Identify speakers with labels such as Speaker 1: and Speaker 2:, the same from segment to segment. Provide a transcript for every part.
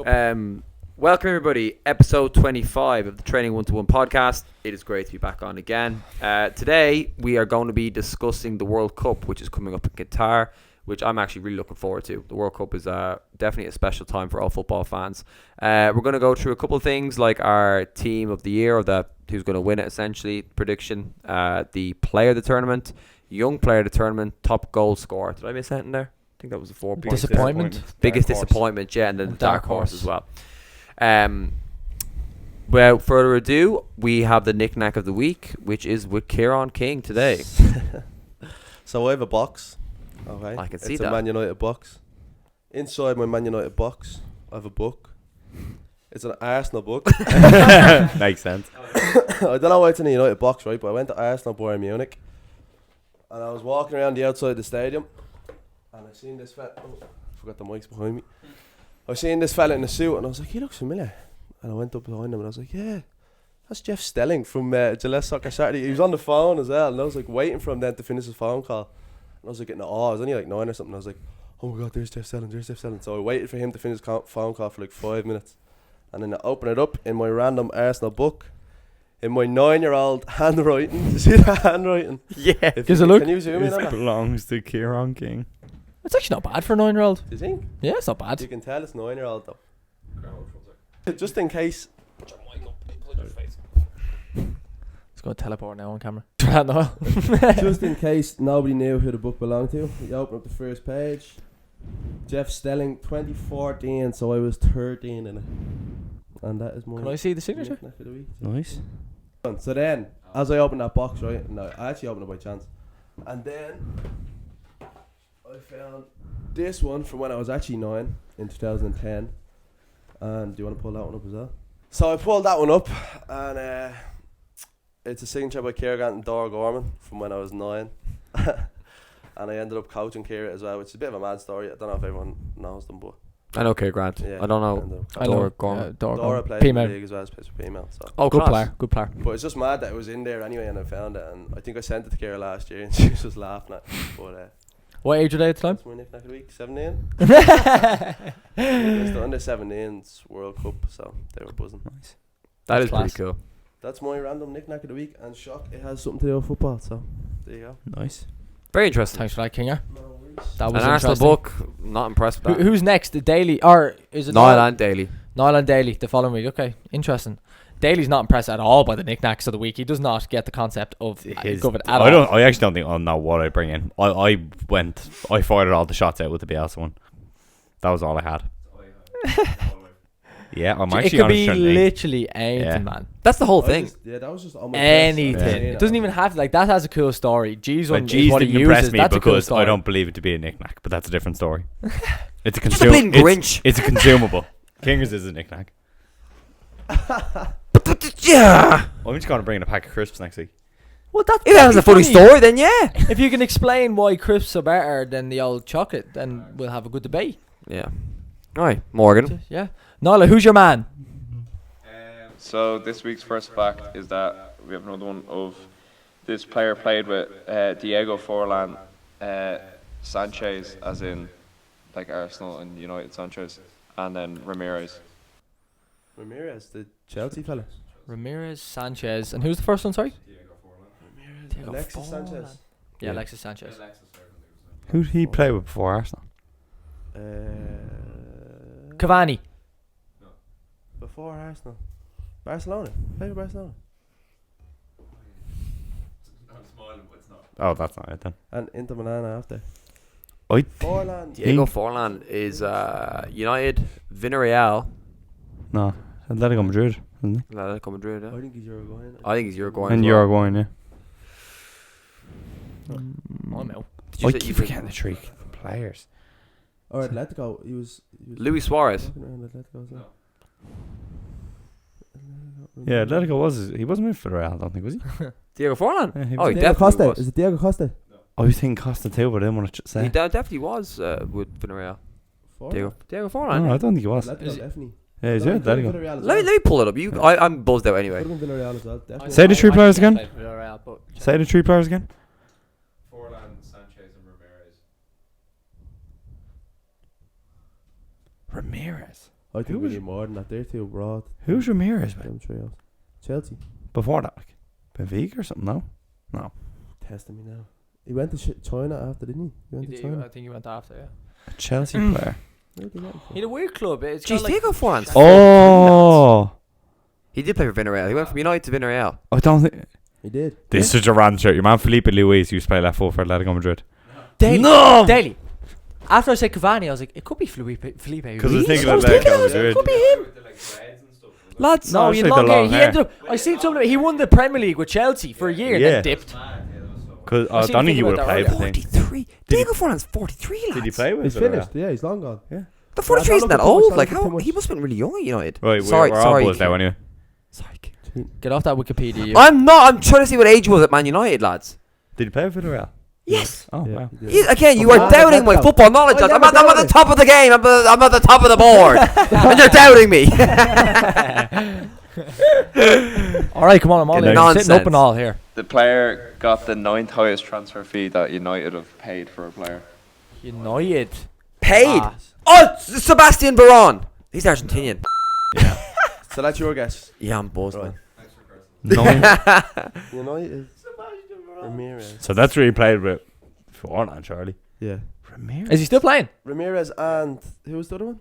Speaker 1: Welcome everybody, episode 25 of the Training121 PODCAST. It is great to be back on again. Today we are going to be discussing the World Cup, which is coming up in Qatar, which I'm actually really looking forward to. The World Cup is definitely a special time for all football fans. We're going to go through a couple of things like our team of the year, or who's going to win it essentially, prediction, the player of the tournament, young player of the tournament, top goal scorer. Did I miss anything there? I think that was the 4 points.
Speaker 2: Disappointment.
Speaker 1: Biggest disappointment, yeah, and then the dark horse as well. Without further ado, we have the knick-knack of the week, which is with Kieran King today.
Speaker 3: So I have a box. Okay.
Speaker 1: I can see
Speaker 3: it's
Speaker 1: that.
Speaker 3: a Man United box. Inside my Man United box, I have a book. It's an Arsenal book.
Speaker 4: Makes sense.
Speaker 3: I don't know why it's in a United box, right? But I went to Arsenal Bayern Munich, and I was walking around the outside of the stadium, and I seen this fella. Oh, I forgot the mics behind me. I seen this fella in a suit, and I was like, he looks familiar. And I went up behind him, and I was like, yeah, that's Jeff Stelling from Gillette Soccer Saturday. He was on the phone as well, and I was like waiting for him then to finish his phone call. And I was like getting awe. I was only like 9 or something. I was like, oh my god, there's Jeff Stelling, there's Jeff Stelling. So I waited for him to finish his phone call for like 5 minutes, and then I opened it up in my random Arsenal book, in my 9-year-old handwriting. You see that handwriting?
Speaker 1: Yeah.
Speaker 2: Gives a look.
Speaker 3: Can you zoom in on
Speaker 4: It
Speaker 3: that?
Speaker 4: belongs to Kieran King.
Speaker 2: It's actually not bad for a 9-year-old.
Speaker 3: Do you think?
Speaker 2: Yeah, it's not bad.
Speaker 3: You can tell it's 9-year-old though. Just in case.
Speaker 2: It's going to teleport now on camera.
Speaker 3: Just in case nobody knew who the book belonged to, you open up the first page. Jeff Stelling, 2014, so I was 13 in it. And that is my
Speaker 2: Can I see the signature?
Speaker 3: knick-knack of the week.
Speaker 4: Nice.
Speaker 3: So then, as I opened that box, right, no, I actually opened it by chance. And then, I found this one from when I was actually 9, in 2010. And do you want to pull that one up as well? So I pulled that one up, and it's a signature by Kieran and Dora Gorman from when I was 9. And I ended up coaching Kieran as well, which is a bit of a mad story. I don't know if everyone knows them, but
Speaker 1: I know Kieran Grant.
Speaker 3: yeah,
Speaker 1: I don't know.
Speaker 2: I
Speaker 1: Dora
Speaker 2: know
Speaker 1: Gorman.
Speaker 3: Dora plays in the
Speaker 2: P-Mail.
Speaker 3: league as well, plays for P-Mail. So.
Speaker 1: Oh,
Speaker 2: Good
Speaker 1: class.
Speaker 2: player. Good player.
Speaker 3: But it's just mad that it was in there anyway, and I found it, and I think I sent it to Kira last year, and she was just laughing at it. But
Speaker 2: What age are they at the time?
Speaker 3: that's my knick-knack of the week, 17. It was the under 17s World Cup, so they were buzzing.
Speaker 4: Nice.
Speaker 1: That
Speaker 2: That's
Speaker 1: is
Speaker 2: class.
Speaker 1: pretty cool.
Speaker 3: That's my random knick-knack of the week, and shock, it has something to do with football, so there you go.
Speaker 4: Nice.
Speaker 1: Very interesting.
Speaker 2: Thanks for that, Kinger.
Speaker 3: No worries.
Speaker 2: That
Speaker 1: An
Speaker 2: was
Speaker 1: Arsenal
Speaker 2: interesting.
Speaker 1: book, not impressed with that.
Speaker 2: Who's next? The Daily, or is it
Speaker 1: Niall and Daly.
Speaker 2: Niall and Daily the following week? Okay, interesting. Daly's not impressed at all by the knickknacks of the week. He does not get the concept of covered at all.
Speaker 4: I actually don't think I'll know what I bring in. I fired all the shots out with the Bielsa one. That was all I had. Yeah, I'm
Speaker 2: It
Speaker 4: actually
Speaker 2: could
Speaker 4: on
Speaker 2: be
Speaker 4: a trend name.
Speaker 2: literally anything,
Speaker 4: Yeah.
Speaker 2: man.
Speaker 1: That's the whole thing.
Speaker 3: Yeah, that was just on my
Speaker 2: Anything.
Speaker 3: chest.
Speaker 2: It doesn't even have to, like, that has a cool story. G's
Speaker 4: But
Speaker 2: one
Speaker 4: G's
Speaker 2: is what he
Speaker 4: didn't impress
Speaker 2: uses.
Speaker 4: me
Speaker 2: That's a cool
Speaker 4: because
Speaker 2: story.
Speaker 4: I don't believe it to be a knick-knack, but that's a different story. It's a
Speaker 1: Just a bleeding Grinch.
Speaker 4: It's a consumable. Kingers is a knick-knack.
Speaker 1: Yeah.
Speaker 4: I'm just going to bring in a pack of crisps next week.
Speaker 2: Well, that's
Speaker 1: If that was a funny story, then yeah.
Speaker 2: If you can explain why crisps are better than the old chocolate, then we'll have a good debate.
Speaker 1: Yeah. All right, Morgan.
Speaker 2: Yeah. Nola, who's your man?
Speaker 5: So this week's first fact is that we have another one of this player played with Diego Forlan, Sanchez, as in like Arsenal and United Sanchez, and then Ramirez.
Speaker 3: Ramirez, the Chelsea fella.
Speaker 2: Ramirez, Sanchez, and who's the first one? Sorry. Diego
Speaker 3: Alexis
Speaker 2: Forlan.
Speaker 3: Sanchez.
Speaker 2: Yeah, Alexis Sanchez.
Speaker 4: Who did he play with before Arsenal?
Speaker 2: Cavani.
Speaker 3: Before Arsenal. Barcelona. Play for Barcelona.
Speaker 4: Oh, that's not it then.
Speaker 3: And Inter Milan after.
Speaker 4: I
Speaker 3: Forlan.
Speaker 1: Diego Forlan is United, Villarreal,
Speaker 4: No, Atletico Madrid, isn't he?
Speaker 1: Atletico Madrid.
Speaker 3: I think he's Uruguayan.
Speaker 1: I think he's Uruguayan.
Speaker 4: And
Speaker 1: as well.
Speaker 4: Uruguayan, yeah.
Speaker 2: I'm out.
Speaker 1: Did you
Speaker 4: I
Speaker 1: say
Speaker 4: keep
Speaker 1: you
Speaker 4: forgetting the three players.
Speaker 3: Or Atletico. He was
Speaker 1: Luis Suarez.
Speaker 3: walking around Atletico as well.
Speaker 4: Yeah, Atletico he wasn't with Villarreal, I don't think, was he?
Speaker 1: Diego Forlan.
Speaker 4: Yeah, he
Speaker 1: Oh, he
Speaker 4: was.
Speaker 3: Diego
Speaker 1: definitely
Speaker 3: Costa.
Speaker 1: was.
Speaker 3: Is it Diego Costa?
Speaker 4: I was thinking Costa too, but I didn't want to say.
Speaker 1: He definitely was with Villarreal. Diego Forlan.
Speaker 4: No,
Speaker 1: yeah.
Speaker 4: I don't think he was.
Speaker 3: Atletico,
Speaker 2: Is it-
Speaker 3: definitely.
Speaker 4: Yeah, he's
Speaker 3: No,
Speaker 4: yeah,
Speaker 3: he could've
Speaker 4: Atletico.
Speaker 3: been Villarreal as
Speaker 1: Let me pull it up. I'm buzzed out anyway.
Speaker 3: Could have been Villarreal as well. Definitely.
Speaker 4: Say the three players again.
Speaker 2: Villarreal,
Speaker 4: Say the three players again.
Speaker 5: Forlan, Sanchez, and Ramirez.
Speaker 4: Ramirez.
Speaker 3: I think we need more than that. They're too broad.
Speaker 4: Who's Ramirez?
Speaker 3: Them trios. Chelsea.
Speaker 4: Before that, like Benfica or something? No.
Speaker 3: Testing me now. He went to China after, didn't he? He went to China.
Speaker 2: I think he went after, yeah.
Speaker 4: A Chelsea player.
Speaker 3: Where did he go from?
Speaker 2: He had a weird club. It's
Speaker 1: Jeez,
Speaker 2: got
Speaker 1: did he go Forlan's?
Speaker 4: Oh,
Speaker 1: He did play for Villarreal. He went from United to Villarreal.
Speaker 4: I don't think.
Speaker 3: He did.
Speaker 4: This is such a random shirt. Your man Felipe Luis used to play left foot for Atletico Madrid.
Speaker 2: Daily.
Speaker 4: No!
Speaker 2: Daily. After I said Cavani, I was like, it could be Felipe.
Speaker 4: Because I was
Speaker 2: Luis.
Speaker 4: thinking
Speaker 2: I was
Speaker 4: Atletico
Speaker 2: it
Speaker 4: Madrid.
Speaker 2: could be him.
Speaker 1: Lads,
Speaker 2: No,
Speaker 4: No,
Speaker 2: he
Speaker 4: it's
Speaker 2: had
Speaker 4: like the
Speaker 2: long hair.
Speaker 4: long
Speaker 2: He
Speaker 4: hair.
Speaker 2: ended up. I seen something. He won the Premier League with Chelsea for a year and
Speaker 4: Yeah.
Speaker 2: then dipped.
Speaker 4: Because
Speaker 2: I
Speaker 4: I
Speaker 2: seen
Speaker 4: don't think
Speaker 2: a
Speaker 4: you
Speaker 2: thing
Speaker 4: would have
Speaker 2: about
Speaker 4: played
Speaker 2: that
Speaker 4: the thing.
Speaker 1: 43.
Speaker 4: Did he-
Speaker 1: Diego Forlan's 43, lads.
Speaker 4: Did he play with
Speaker 3: He's
Speaker 4: it?
Speaker 3: finished. Yeah, he's long gone.
Speaker 4: Yeah.
Speaker 1: The 43 isn't
Speaker 3: Yeah,
Speaker 1: that
Speaker 3: I'm not
Speaker 1: old.
Speaker 3: looking
Speaker 1: Like,
Speaker 3: too much,
Speaker 1: how
Speaker 3: too much.
Speaker 1: he must have been really young at United.
Speaker 4: Right,
Speaker 1: sorry,
Speaker 4: we're all
Speaker 1: sorry.
Speaker 4: buzzed now anyway.
Speaker 1: Sorry.
Speaker 2: Get off that Wikipedia. You.
Speaker 1: I'm not. I'm trying to see what age he was at Man United, lads.
Speaker 4: Did he play with Villarreal?
Speaker 1: Yes.
Speaker 4: Oh,
Speaker 3: Yeah,
Speaker 4: wow.
Speaker 3: he did.
Speaker 1: Again, you
Speaker 3: Oh,
Speaker 1: are
Speaker 3: man,
Speaker 1: doubting my
Speaker 3: that's
Speaker 1: football knowledge, lads.
Speaker 3: I
Speaker 1: I'm at
Speaker 3: never
Speaker 1: the
Speaker 3: doubted.
Speaker 1: top of the game. I'm at the top of the board. And you're doubting me.
Speaker 2: All right, come on, I'm all
Speaker 4: Good
Speaker 2: in.
Speaker 4: night.
Speaker 2: I'm sitting up
Speaker 1: Nonsense.
Speaker 2: and all here.
Speaker 5: The player got the 9th highest transfer fee that United have paid for a player.
Speaker 2: United.
Speaker 1: Paid.
Speaker 2: Ah.
Speaker 1: Oh, Sebastian Veron. He's Argentinian.
Speaker 3: So that's your guess.
Speaker 1: Yeah, I'm buzzed,
Speaker 3: Right.
Speaker 1: man.
Speaker 3: United. Ramirez.
Speaker 4: So that's where he played with Forlan, Charlie.
Speaker 3: Yeah.
Speaker 4: Ramirez?
Speaker 2: Is he still playing?
Speaker 3: Ramirez and who was the other one?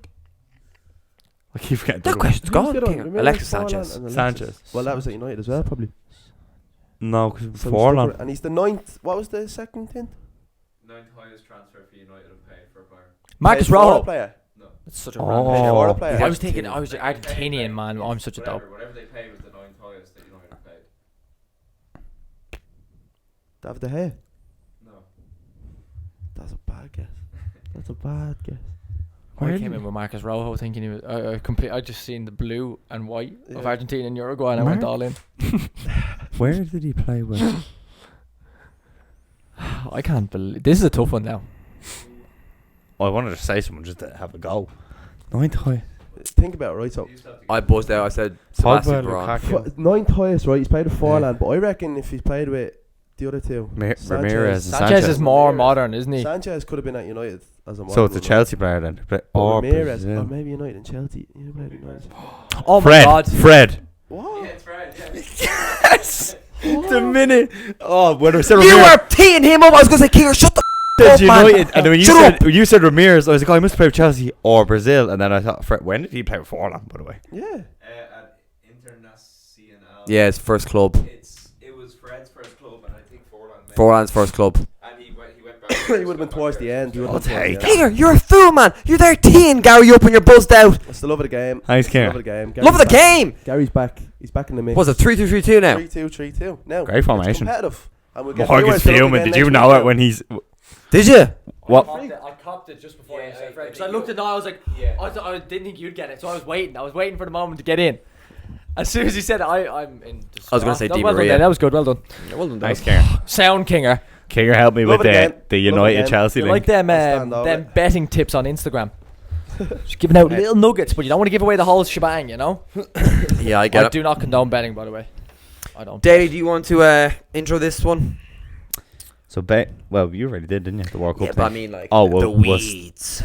Speaker 4: I keep forgetting.
Speaker 1: That question's
Speaker 3: Who was
Speaker 1: gone.
Speaker 3: the other one?
Speaker 1: King.
Speaker 3: Ramirez,
Speaker 1: Alexis
Speaker 3: Forlan
Speaker 1: Sanchez.
Speaker 3: and Alexis.
Speaker 4: Sanchez.
Speaker 3: Well, that was at United as well, probably.
Speaker 4: No, because
Speaker 3: So he's stuck
Speaker 4: Forlan.
Speaker 3: with it. And he's the 9th. What was the second thing?
Speaker 5: 9th highest transfer fee United have paid for a player.
Speaker 2: Marcus
Speaker 3: Florida
Speaker 2: Rojo.
Speaker 3: player.
Speaker 2: That's such a
Speaker 4: Oh.
Speaker 2: random
Speaker 3: Florida
Speaker 2: shit.
Speaker 3: player.
Speaker 2: I was thinking, I was Argentinian, man. I'm such a dope.
Speaker 5: Whatever they paid was the 9th highest that United have paid.
Speaker 3: David De Gea.
Speaker 5: No.
Speaker 3: That's a bad guess. That's a bad guess.
Speaker 2: I came in with Marcus Rojo thinking he was. I just seen the blue and white of
Speaker 3: Yeah.
Speaker 2: Argentina and Uruguay and I went all in.
Speaker 4: Where did he play with?
Speaker 2: I can't believe this is a tough one now.
Speaker 4: I wanted to say someone just to have a go. 9th high.
Speaker 3: Think about it, right? So,
Speaker 1: I buzzed out. I said
Speaker 4: Pogba,
Speaker 1: Sebastian Veron.
Speaker 4: Lukaku.
Speaker 3: 9th highest, right? He's played with Forlan, but I reckon if he's played with the other two,
Speaker 4: Ramirez and
Speaker 3: Sanchez
Speaker 2: Sanchez is more
Speaker 3: Ramirez.
Speaker 2: modern, isn't he?
Speaker 3: Sanchez could have been at United as a
Speaker 4: So it's a Chelsea player then. Or
Speaker 3: Ramirez,
Speaker 4: Brazil.
Speaker 3: or maybe United and Chelsea. Yeah, maybe United.
Speaker 2: Oh my
Speaker 4: Fred.
Speaker 2: god.
Speaker 4: Fred.
Speaker 3: What?
Speaker 5: it's right, yeah.
Speaker 4: Yes. The minute. Oh, when I said
Speaker 1: You
Speaker 4: Ramirez.
Speaker 1: were teeing him up. I was going to say, Kinger, shut the
Speaker 4: Said
Speaker 1: up, man.
Speaker 4: United, and then when
Speaker 1: Shut up.
Speaker 4: you said Ramirez, I was like, oh, he must play with Chelsea or Brazil, and then I thought, when did he play with Forlan, by the way?
Speaker 3: Yeah.
Speaker 5: At Internacional.
Speaker 1: Yeah, his first club.
Speaker 5: It was Fred's first club, and I think Forlan.
Speaker 1: Forlan's first club.
Speaker 5: And he went back.
Speaker 3: He would have been towards the end. He would
Speaker 4: I'll
Speaker 3: have been towards
Speaker 4: take
Speaker 3: the end.
Speaker 1: Kinger, you're a fool, man. You're there teeing Gary up and you're buzzed out.
Speaker 3: It's the love of the game.
Speaker 4: Thanks,
Speaker 3: It's the
Speaker 4: Kinger.
Speaker 3: love of the game.
Speaker 1: Love of the
Speaker 3: Gary's
Speaker 1: game.
Speaker 3: back. Gary's back. He's back in the mix.
Speaker 1: Was it 3-2-3-2 now?
Speaker 3: 3-2, 3-2. Now,
Speaker 4: Great
Speaker 3: it's
Speaker 4: formation.
Speaker 3: competitive. And we'll get
Speaker 4: Morgan's
Speaker 3: viewers to look
Speaker 4: fuming.
Speaker 3: again
Speaker 4: Did you
Speaker 3: next
Speaker 4: know
Speaker 3: week
Speaker 4: it
Speaker 3: now.
Speaker 4: when he's...
Speaker 1: Did you?
Speaker 4: What?
Speaker 2: I copped it just before
Speaker 5: Yeah,
Speaker 2: you said
Speaker 5: I
Speaker 2: Fred because
Speaker 5: think
Speaker 2: I looked at it and I was like,
Speaker 5: Yeah.
Speaker 2: I didn't think you'd get it, so I was waiting. I was waiting for the moment to get in. As soon as he said it, I'm in.
Speaker 1: I was gonna say
Speaker 2: well
Speaker 1: Di
Speaker 2: done,
Speaker 1: Maria.
Speaker 2: Dan, that was good. Well done.
Speaker 1: Well done,
Speaker 4: Thanks, Kinger.
Speaker 2: Sound Kinger.
Speaker 4: Kinger helped me
Speaker 3: Love
Speaker 4: with
Speaker 3: it again.
Speaker 4: the
Speaker 3: Love it
Speaker 4: United
Speaker 3: again.
Speaker 4: Chelsea
Speaker 2: You
Speaker 4: link.
Speaker 2: like them
Speaker 3: I'll stand over
Speaker 2: them
Speaker 3: it.
Speaker 2: betting tips on Instagram? Just giving out little nuggets, but you don't want to give away the whole shebang, you know.
Speaker 1: Yeah, I
Speaker 2: I
Speaker 1: get it.
Speaker 2: do not condone betting, by the way. I don't.
Speaker 1: Daddy, do you want to intro this one?
Speaker 4: So, well, you already did, didn't you? The World Cup
Speaker 1: Yeah, but I
Speaker 4: thing.
Speaker 1: mean, like,
Speaker 4: Oh,
Speaker 1: the
Speaker 4: well, was-
Speaker 1: weeds.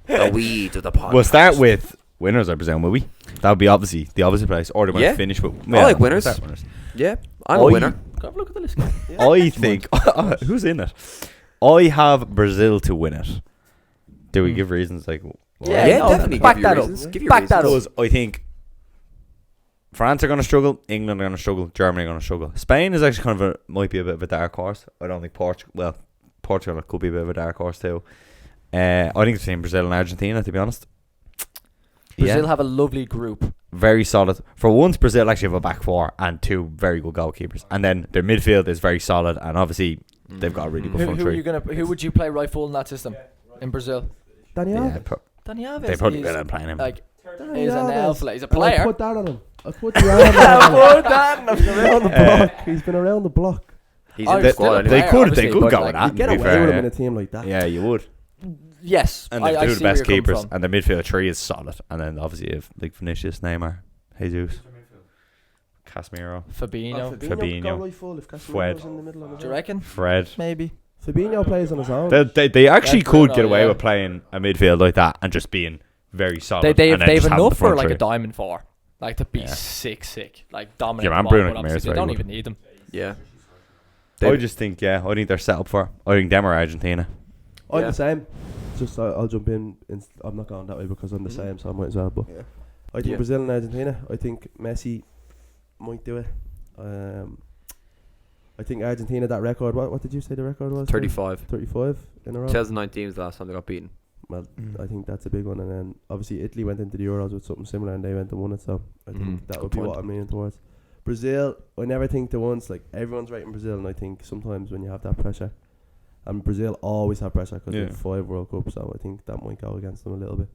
Speaker 1: The weeds of the podcast.
Speaker 4: We'll start with winners, I presume, will we? That would be obviously the opposite place. Or do we want
Speaker 1: Yeah.
Speaker 4: to finish with...
Speaker 1: I like winners.
Speaker 4: start winners.
Speaker 1: Yeah, I'm a winner.
Speaker 2: Go have a look at the list.
Speaker 4: I think... who's in it? I have Brazil to win it. Do we give reasons? Like,
Speaker 2: Yeah,
Speaker 1: Yeah,
Speaker 2: no,
Speaker 1: definitely.
Speaker 2: back
Speaker 1: Give you
Speaker 2: that up.
Speaker 1: reasons. Give you
Speaker 2: Back that
Speaker 1: reasons.
Speaker 2: up.
Speaker 4: Because I think France are going to struggle, England are going to struggle, Germany are going to struggle. Spain is actually kind of might be a bit of a dark horse. I don't think Portugal could be a bit of a dark horse too. I think it's between Brazil and Argentina, to be honest.
Speaker 2: Brazil
Speaker 4: Yeah,
Speaker 2: have a lovely group.
Speaker 4: very solid. For once, Brazil actually have a back four and two very good goalkeepers, and then their midfield is very solid, and obviously they've got a really good front
Speaker 2: Who are
Speaker 4: three.
Speaker 2: you gonna? Who would you play right full in that system in Brazil?
Speaker 3: Danny
Speaker 4: Yeah,
Speaker 3: Alves.
Speaker 2: Danny Alves.
Speaker 4: they probably
Speaker 2: is
Speaker 4: better than playing him.
Speaker 2: like
Speaker 3: Danny
Speaker 2: he's an
Speaker 3: Alves.
Speaker 2: alpha. He's a
Speaker 3: And I
Speaker 2: player.
Speaker 3: put that on him. I put the arm on him. He's been around the block. He's been around the block.
Speaker 1: He's
Speaker 2: Oh,
Speaker 1: in the
Speaker 2: he's
Speaker 1: squad
Speaker 2: still a
Speaker 1: anyway.
Speaker 4: They
Speaker 2: player,
Speaker 4: could
Speaker 2: obviously, but,
Speaker 4: go
Speaker 2: like,
Speaker 4: with that.
Speaker 3: You get
Speaker 4: to be
Speaker 3: away
Speaker 4: fair,
Speaker 3: with him
Speaker 4: yeah.
Speaker 3: in a team like that.
Speaker 4: Yeah, you would.
Speaker 2: Yes,
Speaker 4: And
Speaker 2: I
Speaker 4: they're two of
Speaker 2: see
Speaker 4: the best
Speaker 2: where you're coming
Speaker 4: keepers,
Speaker 2: from.
Speaker 4: and the midfield three is solid. And then obviously you have like Vinicius, Neymar, Jesus, Casemiro,
Speaker 2: Fabinho.
Speaker 4: Fabinho.
Speaker 3: Go right full if Casemiro's
Speaker 4: Fred.
Speaker 3: in the middle of
Speaker 2: Do you
Speaker 3: it.
Speaker 2: reckon?
Speaker 4: Fred.
Speaker 2: Maybe.
Speaker 3: Fabinho plays on his own.
Speaker 4: They actually
Speaker 2: Yeah,
Speaker 4: could
Speaker 2: Bruno,
Speaker 4: get away
Speaker 2: yeah.
Speaker 4: with playing a midfield like that and just being very solid.
Speaker 2: They've
Speaker 4: and then just have
Speaker 2: enough
Speaker 4: the
Speaker 2: for
Speaker 4: front
Speaker 2: like
Speaker 4: three.
Speaker 2: a diamond 4. Like to be
Speaker 4: Yeah.
Speaker 2: sick. Like dominant.
Speaker 4: Yeah, man,
Speaker 2: the ball,
Speaker 4: Bruno
Speaker 2: but
Speaker 4: Camero's
Speaker 2: obviously they
Speaker 4: very
Speaker 2: don't
Speaker 4: good.
Speaker 2: even need them.
Speaker 1: Yeah.
Speaker 4: I just think, I think they're set up for. I think them or Argentina.
Speaker 3: I'm
Speaker 1: Yeah.
Speaker 3: the same. Just I'll jump in. I'm not going that way because I'm the same, so I might as well. But I think
Speaker 1: Yeah.
Speaker 3: Brazil and Argentina. I think Messi might do it. I think Argentina, that record. What did you say the record was?
Speaker 1: 35.
Speaker 3: 35 in a row.
Speaker 1: 2019 was the last time they got beaten.
Speaker 3: Well, I think that's a big one. And then obviously Italy went into the Euros with something similar, and they went and won it. So I think that
Speaker 1: good
Speaker 3: would be
Speaker 1: point.
Speaker 3: what I'm leaning towards. Brazil, I never think they once, like everyone's rating Brazil, and I think sometimes when you have that pressure, and Brazil always have pressure because they have 5 World Cups, so I think that might go against them a little bit.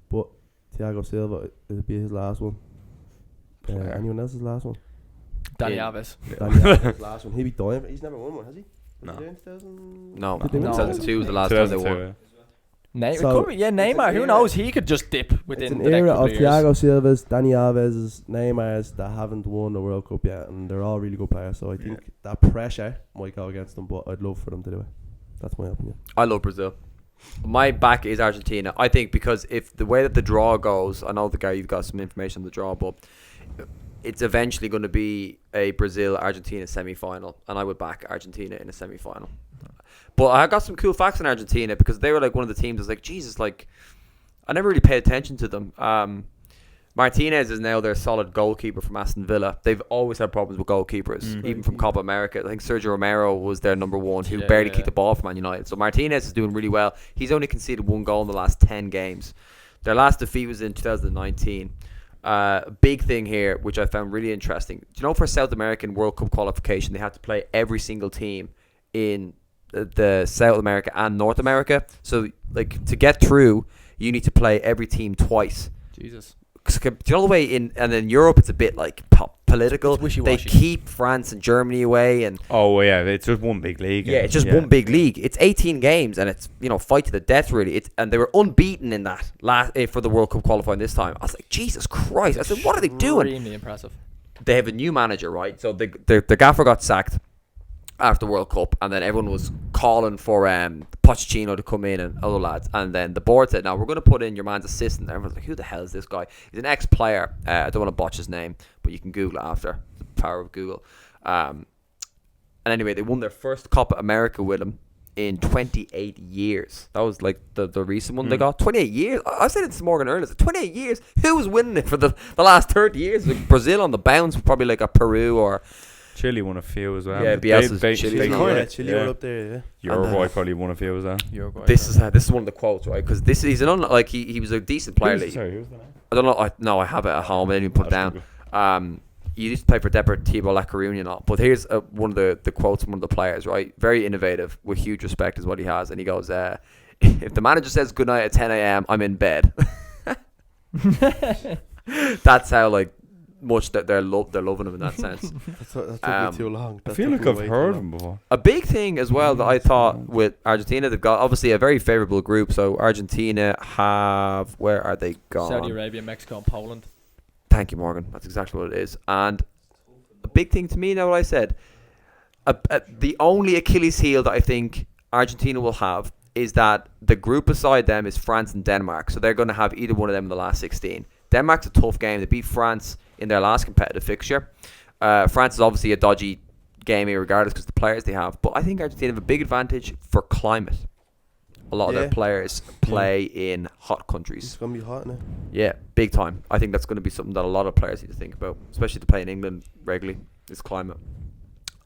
Speaker 3: But Thiago Silva, it'll be his last one. Anyone else's last one?
Speaker 2: Danny
Speaker 1: Yeah.
Speaker 2: Alves.
Speaker 3: Danny Alves' last one. He'll be dying. He's never won one, has he?
Speaker 4: No.
Speaker 3: Was he in 2000?
Speaker 1: No,
Speaker 3: Did they win
Speaker 1: 2002 was the last time they
Speaker 4: 2002,
Speaker 1: won.
Speaker 3: So,
Speaker 2: Neymar.
Speaker 3: an
Speaker 2: Who
Speaker 3: era-
Speaker 2: knows? He could just dip
Speaker 3: It's
Speaker 2: within
Speaker 3: an
Speaker 2: the next
Speaker 3: era
Speaker 2: couple
Speaker 3: of
Speaker 2: of years.
Speaker 3: Thiago Silva's, Danny Alves', Neymar's that haven't won a World Cup yet, and they're all really good players. So I think that pressure might go against them, but I'd love for them to do it. That's my opinion.
Speaker 1: I love Brazil. My back is Argentina. I think because if the way that the draw goes, I know the guy, you've got some information on the draw, but it's eventually going to be a Brazil-Argentina semi-final, and I would back Argentina in a semi-final. But I got some cool facts on Argentina because they were like one of the teams that was like, Jesus, like, I never really paid attention to them. Martinez is now their solid goalkeeper from Aston Villa. They've always had problems with goalkeepers, even from Copa America. I think Sergio Romero was their number one, who barely kicked the ball for Man United. So Martinez is doing really well. He's only conceded 1 goal in the last 10 games. Their last defeat was in 2019. Big thing here, which I found really interesting. Do you know for South American World Cup qualification, they had to play every single team in the South America and North America. So, like, to get through, you need to play every team twice.
Speaker 2: Jesus.
Speaker 1: Do you know the way in Europe it's a bit like political?
Speaker 2: It's wishy-washy.
Speaker 1: They keep France and Germany away, and
Speaker 4: it's just one big league.
Speaker 1: it's just one big league. It's 18 games, and it's fight to the death really. And they were unbeaten in that for the World Cup qualifying this time. I was like, Jesus Christ! I said, what are they doing?
Speaker 2: Extremely impressive.
Speaker 1: They have a new manager, right? So the gaffer got sacked after the World Cup, and then everyone was calling for Pochettino to come in and other lads, and then the board said, "Now we're going to put in your man's assistant." And everyone's like, "Who the hell is this guy?" He's an ex-player. I don't want to botch his name, but you can Google it after. The power of Google. And anyway, they won their first Copa America with him in 28 years. That was like the recent one they got. 28 years. I said it to Morgan earlier. 28 years. Who was winning it for the last 30 years? Like Brazil on the bounce, probably like a Peru or.
Speaker 4: Chile won a few as well.
Speaker 1: Yeah, Bielsa's Chile's not-
Speaker 4: kinda-
Speaker 3: Chile were up there, yeah.
Speaker 4: Uruguay probably won a few as well.
Speaker 1: This is one of the quotes, right? Because he's he was a decent player.
Speaker 4: Sorry, who's the name?
Speaker 1: I don't know. I have it at home. I didn't even put it down. You used to play for Deportivo La Coruña, not. But here's one of the quotes from one of the players, right? Very innovative, with huge respect, is what he has, and he goes, "If the manager says good night at 10 a.m., I'm in bed." That's how much that they're loving him in that sense.
Speaker 3: That took me too long.
Speaker 4: I feel like I've heard him before.
Speaker 1: A big thing as well that I thought with Argentina, they've got obviously a very favourable group. So Argentina have, where are they gone?
Speaker 2: Saudi Arabia, Mexico, and Poland.
Speaker 1: Thank you, Morgan. That's exactly what it is. And a big thing to me now, what I said, the only Achilles heel that I think Argentina will have is that the group beside them is France and Denmark. So they're going to have either one of them in the last 16. Denmark's a tough game. They beat France in their last competitive fixture. France is obviously a dodgy game here regardless because of the players they have. But I think Argentina have a big advantage for climate. A lot of their players play in hot countries.
Speaker 3: It's going to be hot now.
Speaker 1: Yeah, big time. I think that's going to be something that a lot of players need to think about, especially to play in England regularly, is climate.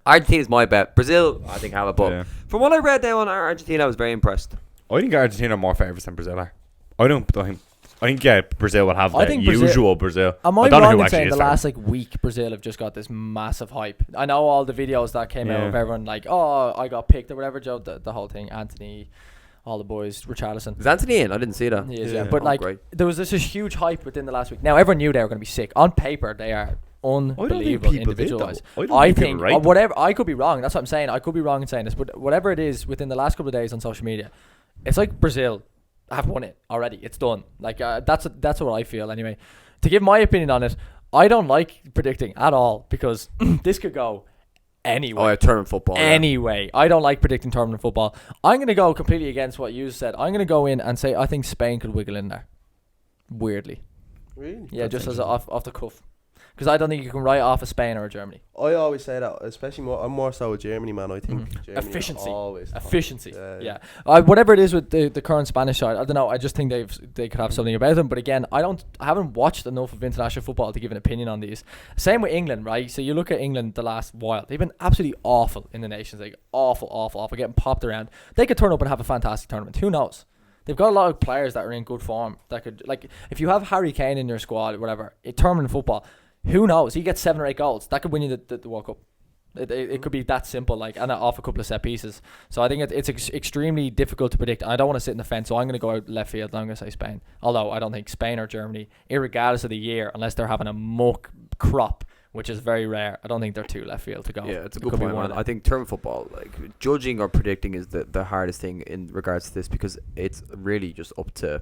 Speaker 1: Argentina's my bet. Brazil, I think, have it. But from what I read there on Argentina, I was very impressed.
Speaker 4: I think Argentina are more favourites than Brazil are. I think Brazil will have the usual Brazil.
Speaker 2: Am I wrong in saying the last week Brazil have just got this massive hype? I know all the videos that came out of everyone like, oh, I got picked or whatever, Joe, the whole thing, Anthony, all the boys, Richarlison.
Speaker 1: Is Anthony in? I didn't see that.
Speaker 2: He is, But there was this huge hype within the last week. Now everyone knew they were going to be sick. On paper, they are unbelievable individuals. I think whatever. I could be wrong. That's what I'm saying. I could be wrong in saying this, but whatever it is, within the last couple of days on social media, it's like Brazil have won it already. It's done. That's what I feel anyway. To give my opinion on it, I don't like predicting at all because this could go anyway.
Speaker 1: Oh, tournament football.
Speaker 2: Anyway, I don't like predicting tournament football. I'm going to go completely against what you said. I'm going to go in and say I think Spain could wiggle in there. weirdly.
Speaker 3: Really?
Speaker 2: Yeah, just as off the cuff. Because I don't think you can write off a Spain or a Germany.
Speaker 3: I always say that, especially I'm more so a Germany man. I think Germany
Speaker 2: efficiency,
Speaker 3: always
Speaker 2: efficiency.
Speaker 3: Yeah.
Speaker 2: Whatever it is with the current Spanish side, I don't know. I just think they could have something about them. But again, I haven't watched enough of international football to give an opinion on these. Same with England, right? So you look at England the last while; they've been absolutely awful in the Nations League, awful, getting popped around. They could turn up and have a fantastic tournament. Who knows? They've got a lot of players that are in good form that could, like, if you have Harry Kane in your squad or whatever, a tournament football. Who knows? He gets 7 or 8 goals. That could win you the World Cup. It could be that simple, like, and off a couple of set pieces. So I think it's extremely difficult to predict. I don't want to sit in the fence, so I'm going to go out left field and I'm going to say Spain. Although I don't think Spain or Germany, irregardless of the year, unless they're having a muck crop, which is very rare, I don't think they're too left field to go.
Speaker 1: Yeah, it's a good point, man. I think tournament football, like, judging or predicting is the hardest thing in regards to this, because it's really just up to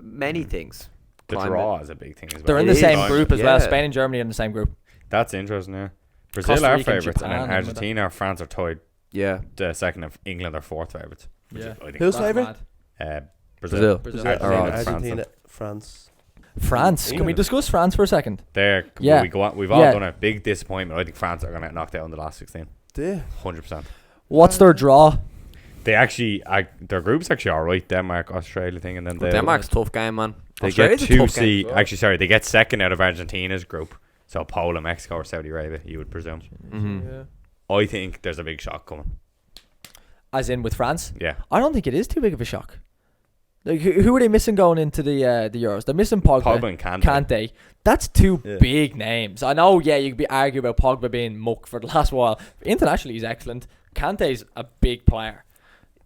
Speaker 1: many things.
Speaker 4: The draw is a big thing as well.
Speaker 2: They're in the same group as well. Spain and Germany are in the same group.
Speaker 4: That's interesting, yeah. Brazil are favourites, and then Argentina or France are tied.
Speaker 1: Yeah.
Speaker 4: The second of England are fourth favourites.
Speaker 2: Yeah.
Speaker 3: Who's favourite?
Speaker 1: Brazil.
Speaker 3: Argentina, France.
Speaker 2: France. Can we discuss France for a second?
Speaker 4: We've all done a big disappointment. I think France are going to get knocked out in the last 16. 100%.
Speaker 2: What's their draw?
Speaker 4: They actually, their group's actually alright. Denmark, Australia thing, and then
Speaker 1: Denmark's a tough game, man.
Speaker 4: They get 2C. Actually, sorry, they get second out of Argentina's group. So Poland, Mexico, or Saudi Arabia, you would presume.
Speaker 2: Yeah.
Speaker 4: I think there's a big shock coming.
Speaker 2: As in with France?
Speaker 4: Yeah.
Speaker 2: I don't think it is too big of a shock. Like, who are they missing going into the Euros? They're missing Pogba
Speaker 4: and
Speaker 2: Kante. That's two big names. I know, you could be argue about Pogba being muck for the last while. Internationally, he's excellent. Kante's a big player.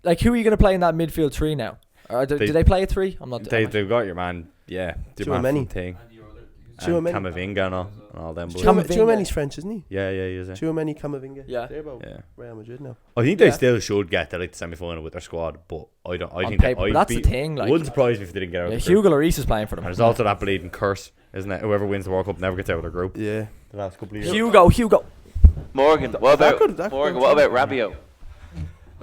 Speaker 2: Like, who are you going to play in that midfield three now? Or do they play a three?
Speaker 4: They've got your man, the man thing. Camavinga and all them boys.
Speaker 3: Chouameni's French, isn't he?
Speaker 4: Yeah, he is.
Speaker 3: Chouameni, Camavinga.
Speaker 2: Yeah.
Speaker 3: They're about Real Madrid now.
Speaker 4: I think they still should get to the semi-final with their squad, but I think
Speaker 2: that's the thing. Like,
Speaker 4: wouldn't surprise me if they didn't get out.
Speaker 2: Hugo Lloris is playing for them.
Speaker 4: And there's also that bleeding curse, isn't it? Whoever wins the World Cup never gets out of their group.
Speaker 3: Yeah.
Speaker 4: The last couple of years.
Speaker 2: Hugo.
Speaker 5: Morgan. What about Rabiot?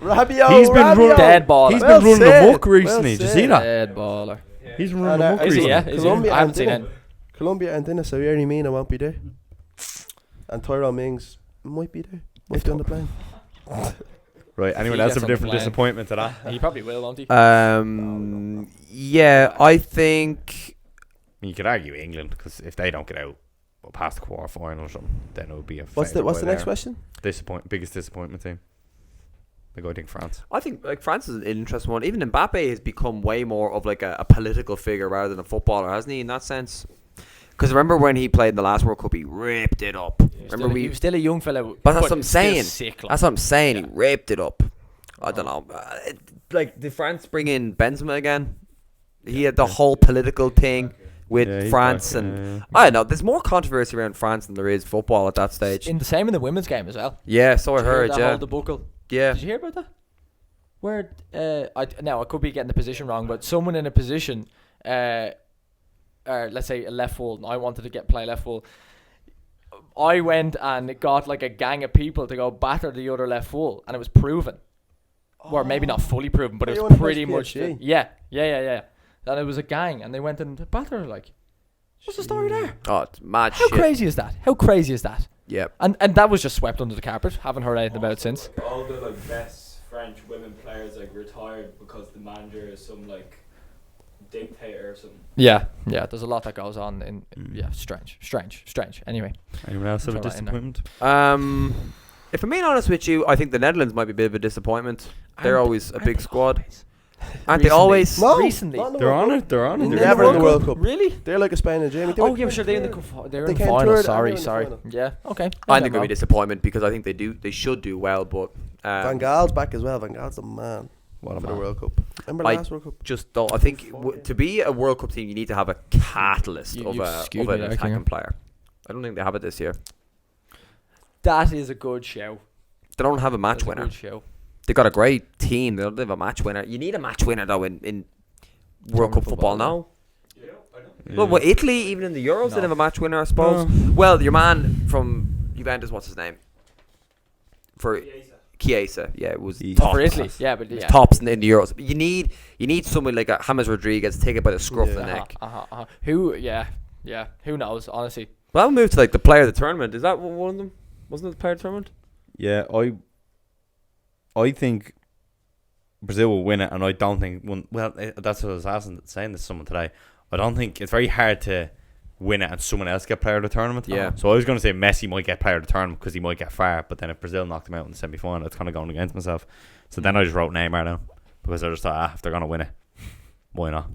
Speaker 3: Rabiot.
Speaker 4: He's been running
Speaker 2: dead baller.
Speaker 4: He's been running amok recently. Did you see that?
Speaker 2: Dead baller.
Speaker 4: He's running amok recently.
Speaker 3: Colombia,
Speaker 2: I haven't seen it.
Speaker 3: Colombia and Dennis, so you already mean I won't be there. And Tyrone Mings might be there. Might be on the plane.
Speaker 4: Right, anyone else have a different disappointment to that?
Speaker 2: He probably will, won't he?
Speaker 1: Yeah, I think...
Speaker 4: You could argue England, because if they don't get out past the quarter-final or something, then it would be a
Speaker 3: What's the next question?
Speaker 4: Biggest disappointment team. I think France.
Speaker 1: I think France is an interesting one. Even Mbappe has become way more of like a political figure rather than a footballer, hasn't he? In that sense, because remember when he played in the last World Cup, he ripped it up.
Speaker 2: He was still a young fella,
Speaker 1: but that's what I'm saying.
Speaker 2: Sick, like.
Speaker 1: That's what I'm saying. He ripped it up. I don't know. Did France bring in Benzema again? He had the whole political thing with France, and I don't know. There's more controversy around France than there is football at that stage.
Speaker 2: In the women's game as well.
Speaker 1: Yeah, so I heard.
Speaker 2: Yeah, the buckle.
Speaker 1: Yeah.
Speaker 2: Did you hear about that? Where I could be getting the position wrong, but someone in a position, let's say a left full, and I wanted to play left full. I went and got like a gang of people to go batter the other left full, and it was proven. Or maybe not fully proven, but it was pretty much. Yeah. And it was a gang, and they went and batter like. What's the story there?
Speaker 1: Oh, it's mad
Speaker 2: shit. How crazy is that?
Speaker 1: Yep.
Speaker 2: And that was just swept under the carpet. Haven't heard anything about it since.
Speaker 6: All the best French women players retired because the manager is some dictator or something.
Speaker 2: Yeah. There's a lot that goes on in strange. Anyway.
Speaker 4: Anyone else have a disappointment?
Speaker 1: If I'm being honest with you, I think the Netherlands might be a bit of a disappointment. They're always a big squad. Aren't they always?
Speaker 3: No,
Speaker 2: recently.
Speaker 4: They're on it.
Speaker 3: They're never in the World Cup.
Speaker 2: Really?
Speaker 3: They're like a Spain and Germany.
Speaker 2: Oh, yeah, sure. They're in the final. Sorry. Yeah. Okay.
Speaker 1: I think it'll be a disappointment because I think they should do well, but
Speaker 3: Van Gaal's back as well. Van Gaal's the man. For the World Cup. Remember last World Cup?
Speaker 1: Just don't. I think to be a World Cup team, you need to have a catalyst of an attacking player. I don't think they have it this year.
Speaker 2: That is a good show.
Speaker 1: They don't have a match winner.
Speaker 2: Good show.
Speaker 1: They got a great team. They don't have a match winner. You need a match winner though in World Cup football now.
Speaker 6: Yeah, I
Speaker 1: Well,
Speaker 6: know.
Speaker 1: Italy, even in the Euros, didn't have a match winner, I suppose. Well, your man from Juventus, what's his name? For Chiesa, yeah, it was
Speaker 4: He's
Speaker 1: top
Speaker 2: For Italy,
Speaker 1: class.
Speaker 2: yeah, but
Speaker 1: It was
Speaker 2: yeah.
Speaker 1: tops in the Euros. You need someone like a James Rodriguez to take it by the scruff of the neck.
Speaker 2: Who? Yeah. Who knows? Honestly.
Speaker 1: Well, I'll move to like the player of the tournament. Is that one of them? Wasn't it the player of the tournament?
Speaker 4: Yeah, I think Brazil will win it, and I don't think that's what I was saying to someone today. I don't think it's very hard to win it and someone else get player of the tournament.
Speaker 1: Yeah.
Speaker 4: So I was going to say Messi might get player of the tournament because he might get far, but then if Brazil knocked him out in the semi-final, it's kind of going against myself. So then I just wrote Neymar down because I just thought, if they're going to win it, why not?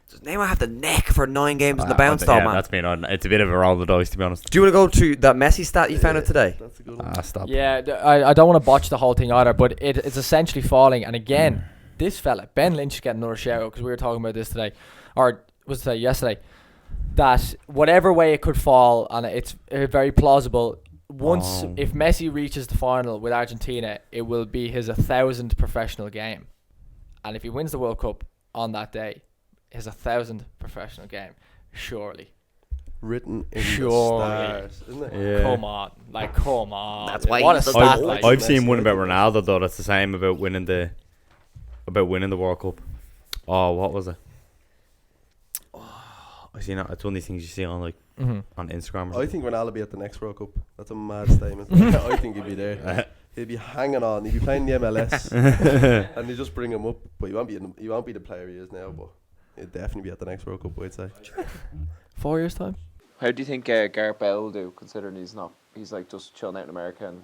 Speaker 1: Does Neymar have the neck for 9 games in the bounce, though, man?
Speaker 4: That's been on. It's a bit of a roll of the dice, to be honest.
Speaker 1: Do you want to go to that Messi stat you found out today?
Speaker 3: That's a good one.
Speaker 4: Stop.
Speaker 2: Yeah, I don't want to botch the whole thing either, but it's essentially falling. And again, this fella, Ben Lynch, is getting another shout out because we were talking about this today, or was it yesterday, that whatever way it could fall, and it's very plausible, if Messi reaches the final with Argentina, it will be his 1,000th professional game. And if he wins the World Cup on that day, his 1,000th professional game, surely.
Speaker 3: Written in
Speaker 2: Surely.
Speaker 3: the stars, isn't it?
Speaker 4: Yeah.
Speaker 2: Come on.
Speaker 1: That's why
Speaker 2: what a
Speaker 1: he's the
Speaker 2: stat,
Speaker 1: goal.
Speaker 2: like.
Speaker 4: I've seen one about Ronaldo though. That's the same about winning the World Cup. Oh, what was it? I seen it. It's one of these things you see on on Instagram. Or
Speaker 3: I think Ronaldo will be at the next World Cup. That's a mad statement. I think he'll be there. He'll be hanging on. He'll be playing the MLS, and they just bring him up. But he won't be the player he is now. But he'll definitely be at the next World Cup, I'd say.
Speaker 2: 4 years time.
Speaker 5: How do you think Gareth Bale will do, considering he's like just chilling out in America? And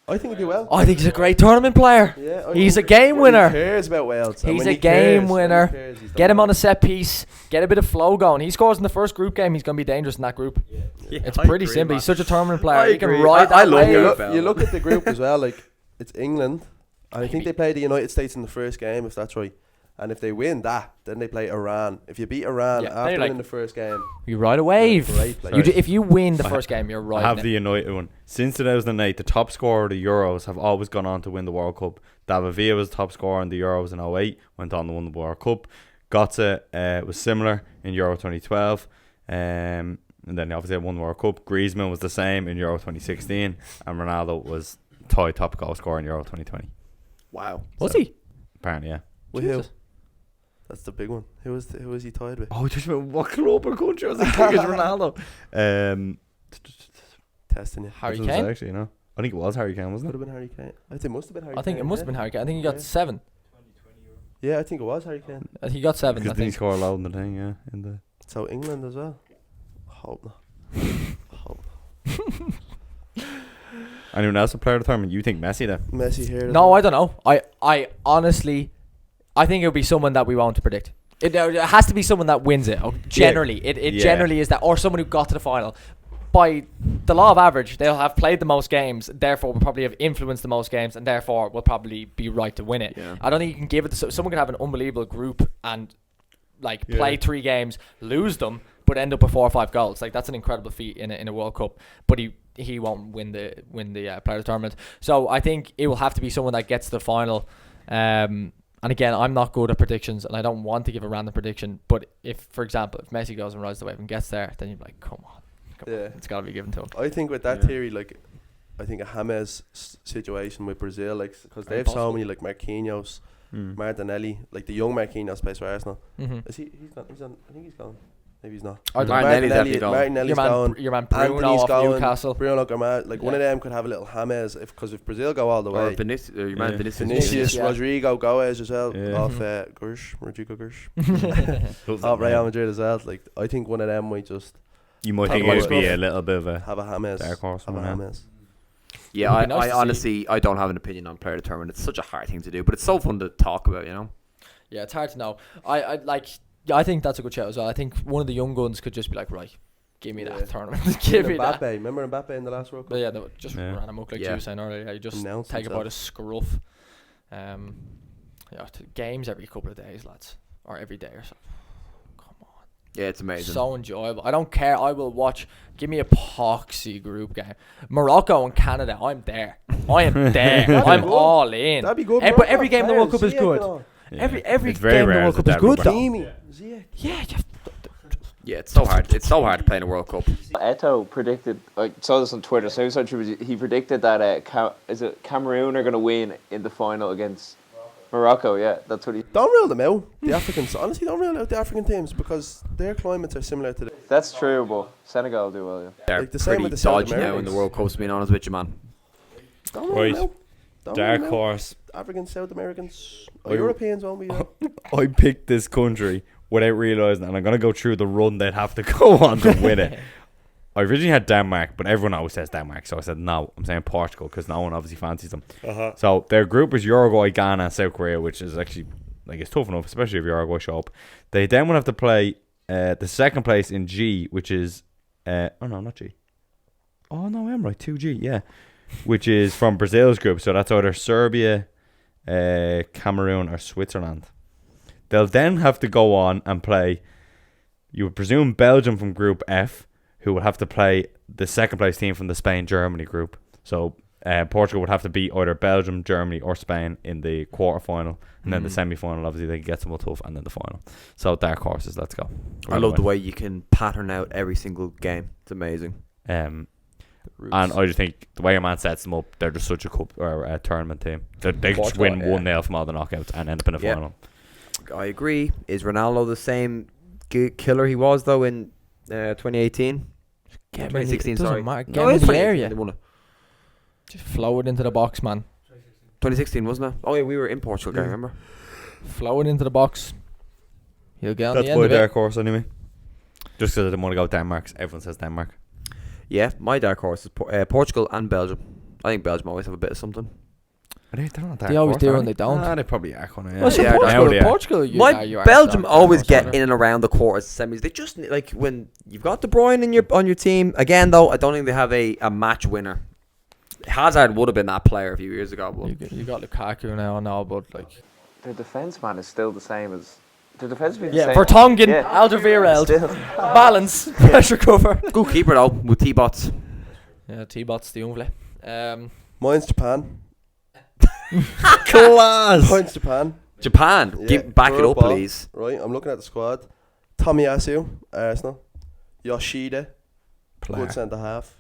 Speaker 3: I think he'll do well.
Speaker 2: I think he's a great tournament player.
Speaker 3: Yeah,
Speaker 2: He's a game winner.
Speaker 3: He cares about Wales.
Speaker 2: He's a game winner. Get him on a set piece. Get a bit of flow going. He scores in the first group game. He's going to be dangerous in that group.
Speaker 1: Yeah,
Speaker 2: It's pretty simple. He's such a tournament player.
Speaker 1: I
Speaker 2: He can
Speaker 1: agree.
Speaker 2: ride that
Speaker 1: I love
Speaker 2: wave.
Speaker 1: Gareth Bale.
Speaker 3: You look at the group as well. Like it's England, and I think they play the United States in the first game, if that's right. And if they win that, then they play Iran. If you beat Iran after winning the first game,
Speaker 2: You ride a wave.
Speaker 3: great play.
Speaker 2: If you win the first game, you're
Speaker 4: I
Speaker 2: right.
Speaker 4: have the United one. Since 2008, the top scorer of the Euros have always gone on to win the World Cup. David Villa was top scorer in the Euros in 08, went on to win the World Cup. Götze was similar in Euro 2012, and then obviously won the World Cup. Griezmann was the same in Euro 2016, and Ronaldo was tied top goal scorer in Euro 2020.
Speaker 1: Wow.
Speaker 2: Was he?
Speaker 4: Apparently, yeah.
Speaker 3: With who?
Speaker 2: Jesus.
Speaker 3: That's the big one. Who was he tied with?
Speaker 4: Oh, just what club or country was it? Ronaldo.
Speaker 3: Testing you.
Speaker 2: Harry
Speaker 4: This was
Speaker 2: Kane?
Speaker 4: actually, I think it was Harry Kane,
Speaker 3: Would
Speaker 4: wasn't
Speaker 3: have
Speaker 4: it?
Speaker 3: been Harry Kane. I think it must have been Harry Kane.
Speaker 2: I think it must have been Harry Kane. I think he got
Speaker 3: Yeah.
Speaker 2: 7.
Speaker 3: Yeah, I think it was Harry Kane.
Speaker 2: He got 7.
Speaker 4: Because
Speaker 2: I
Speaker 4: didn't he
Speaker 2: think.
Speaker 4: score a load in the thing, yeah. In the
Speaker 3: So England as well. Hope not. Hope not.
Speaker 4: anyone else a player of the tournament? You think Messi then?
Speaker 3: Messi here.
Speaker 2: No, I don't know. I honestly, I think it'll be someone that we won't predict. It has to be someone that wins it. Generally, it
Speaker 4: Yeah.
Speaker 2: generally is that, or someone who got to the final. By the law of average, they'll have played the most games, therefore will probably have influenced the most games, and therefore will probably be right to win it.
Speaker 1: Yeah.
Speaker 2: I don't think you can give it to someone. Could have an unbelievable group and play 3 games, lose them, but end up with 4 or 5 goals. Like that's an incredible feat in a World Cup. But he won't win the player of the tournament. So I think it will have to be someone that gets to the final. And again, I'm not good at predictions, and I don't want to give a random prediction. But if, for example, if Messi goes and rides the wave and gets there, then you're like, come on, it's got to be given to him.
Speaker 3: I think with that theory, like, I think a James situation with Brazil, like, because they have so many, like Marquinhos, Martinelli, like the young Marquinhos plays for Arsenal.
Speaker 2: Mm-hmm.
Speaker 3: Is he? He's not. He's on. I think he's gone. Maybe he's not.
Speaker 1: Martinelli's definitely gone.
Speaker 3: Martinelli's gone.
Speaker 2: Your man Bruno
Speaker 3: Anthony's
Speaker 2: off
Speaker 3: gone.
Speaker 2: Newcastle.
Speaker 3: Bruno Grimaldo, like one of them could have a little James because if Brazil go all the
Speaker 1: Or
Speaker 3: way,
Speaker 1: Vinicius, your man
Speaker 4: Yeah.
Speaker 1: Vinicius.
Speaker 3: Vinicius, Rodrigo, Goes as well,
Speaker 4: Yeah.
Speaker 3: off Rodrigo Gersh, off Real Madrid as well. Like I think one of them might just
Speaker 4: You might
Speaker 3: Have
Speaker 4: think
Speaker 3: a
Speaker 4: it would be
Speaker 3: scruff.
Speaker 4: a little bit of a
Speaker 3: have a James.
Speaker 4: dark horse.
Speaker 3: Have a
Speaker 4: one, yeah.
Speaker 3: James.
Speaker 1: Yeah,
Speaker 2: It'd
Speaker 1: I
Speaker 2: be nice to see.
Speaker 1: honestly, I don't have an opinion on player of the tournament. It's such a hard thing to do, but it's so fun to talk about, you know?
Speaker 2: Yeah, it's hard to know. I think that's a good shout as well. I think one of the young guns could just be like, right, give me
Speaker 3: Yeah.
Speaker 2: that tournament. Give me
Speaker 3: Mbappe,
Speaker 2: that.
Speaker 3: remember Mbappe in the last World Cup?
Speaker 2: But yeah, they just
Speaker 4: Yeah.
Speaker 2: ran amok like you
Speaker 1: Yeah.
Speaker 2: were saying earlier. You just
Speaker 3: Announced
Speaker 2: take about
Speaker 3: himself.
Speaker 2: a scruff. Games every couple of days, lads, or every day or so. Come on,
Speaker 1: Yeah, it's amazing.
Speaker 2: so enjoyable. I don't care. I will watch. Give me a poxy group game. Morocco and Canada. I'm there. I am there.
Speaker 3: That'd be
Speaker 2: I'm
Speaker 3: good.
Speaker 2: all in.
Speaker 3: That'd be good.
Speaker 2: But every game in the World Cup is good.
Speaker 4: Yeah.
Speaker 2: Every
Speaker 4: It's very
Speaker 2: game in the
Speaker 4: rare
Speaker 2: World
Speaker 4: that
Speaker 2: Cup is
Speaker 4: that
Speaker 2: good
Speaker 4: rubber-
Speaker 2: though.
Speaker 3: Hakimi, Ziyech.
Speaker 2: Yeah,
Speaker 1: Yeah, it's so hard. It's so hard to play in a World Cup.
Speaker 5: Eto'o predicted. I saw this on Twitter. So he predicted that Cameroon are going to win in the final against Morocco. Yeah, that's what he.
Speaker 3: Don't rule them out. The Africans, honestly, don't rule out the African teams because their climates are similar to.
Speaker 5: That's true, but Senegal do well. Yeah.
Speaker 1: They're
Speaker 3: Like the same
Speaker 1: pretty
Speaker 3: with the South
Speaker 1: dodgy now in the World Cups. Being honest with you, man.
Speaker 3: Don't rule them out. Don't rule
Speaker 4: Dark
Speaker 3: them out.
Speaker 4: horse.
Speaker 3: Africans, South Americans,
Speaker 4: I-
Speaker 3: Europeans won't be.
Speaker 4: I picked this country without realising, and I'm going to go through the run they'd have to go on to win it. I originally had Denmark, but everyone always says Denmark, so I said no. I'm saying Portugal because no one obviously fancies them. So their group is Uruguay, Ghana, and South Korea, which is actually it's tough enough, especially if Uruguay show up. They then would have to play the second place in G, which is not G. Oh no, I'm right, 2G, yeah, which is from Brazil's group. So that's either Serbia, Cameroon, or Switzerland. They'll then have to go on and play, you would presume, Belgium from Group F, who would have to play the second place team from the Spain-Germany group. So Portugal would have to beat either Belgium, Germany, or Spain in the quarter-final. And then the semi-final, obviously, they get some tough, and then the final. So dark horses, let's go.
Speaker 1: I love the way you can pattern out every single game. It's amazing.
Speaker 4: And I just think the way your man sets them up, they're just such a cup or a tournament team. They just win 1-0 from all the knockouts and end up in a final.
Speaker 1: I agree. Is Ronaldo the same killer he was though in 2018? 2016, sorry.
Speaker 2: Get him in the area.
Speaker 1: They won it.
Speaker 2: Just flow it into the box, man.
Speaker 1: 2016, wasn't it? Oh yeah, we were in Portugal, guy, remember?
Speaker 2: Flow it into the box. He'll get on
Speaker 4: That's
Speaker 2: the end
Speaker 4: my
Speaker 2: of it.
Speaker 4: dark horse anyway. Just because I didn't want to go Denmark. Everyone says Denmark.
Speaker 1: Yeah, my dark horse is Portugal and Belgium. I think Belgium always have a bit of something.
Speaker 4: They're not dark
Speaker 2: They always
Speaker 4: horse,
Speaker 2: do
Speaker 4: are
Speaker 2: and they don't.
Speaker 4: Nah, they probably are.
Speaker 2: Well, so
Speaker 1: Yeah,
Speaker 2: Portugal, you are
Speaker 1: Belgium
Speaker 2: dark
Speaker 1: always
Speaker 2: horse,
Speaker 1: get
Speaker 2: aren't they?
Speaker 1: in and around the quarters, semis. They just like when you've got De Bruyne on your team. Again, though, I don't think they have a match winner. Hazard would have been that player a few years ago. But
Speaker 2: You got Lukaku now and all, but like
Speaker 5: Their defence, man, is still the same as. Their defence been the
Speaker 2: yeah,
Speaker 5: same.
Speaker 2: Vertonghen,
Speaker 5: Yeah.
Speaker 2: Alderweireld,
Speaker 5: Still.
Speaker 2: balance, pressure cover.
Speaker 1: good keeper though with T-Bots.
Speaker 2: Yeah, T-Bots, the Umble.
Speaker 3: Mine's Japan.
Speaker 4: Class.
Speaker 3: Mine's Japan.
Speaker 1: Japan,
Speaker 3: Yeah,
Speaker 1: back it up,
Speaker 3: curveball.
Speaker 1: please.
Speaker 3: Right, I'm looking at the squad. Tomiyasu, Arsenal. Yoshida, good centre half.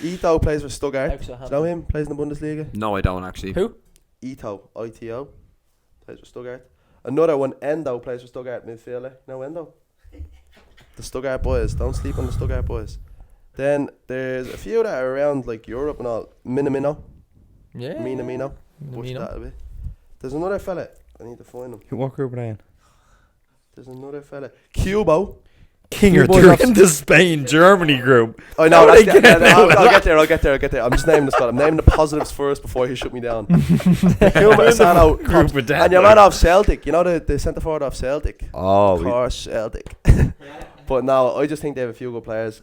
Speaker 3: Ito plays for Stuttgart. Do you know him? Plays in the Bundesliga.
Speaker 1: No, I don't actually.
Speaker 2: Who?
Speaker 3: Ito, ITO, plays for Stuttgart. Another one, Endo, plays for Stuttgart midfielder. No, Endo. The Stuttgart boys. Don't sleep on the Stuttgart boys. Then there's a few that are around like Europe and all. Minamino.
Speaker 2: Yeah.
Speaker 3: Minamino. What's
Speaker 2: Minamino.
Speaker 3: that a bit? There's another fella. I need to find him.
Speaker 4: What group are they in?
Speaker 3: There's another fella. Cubo.
Speaker 4: King, they're in the Spain-Germany group.
Speaker 3: I know.
Speaker 4: How are they
Speaker 3: I'll
Speaker 4: getting
Speaker 3: get there. I'm just naming the squad. I'm naming the positives first before he shut me down. Cubo, Sano,
Speaker 4: Group with
Speaker 3: and your man off Celtic. You know the centre forward off Celtic. Of
Speaker 4: Oh,
Speaker 3: course, Celtic. But no, I just think they have a few good players.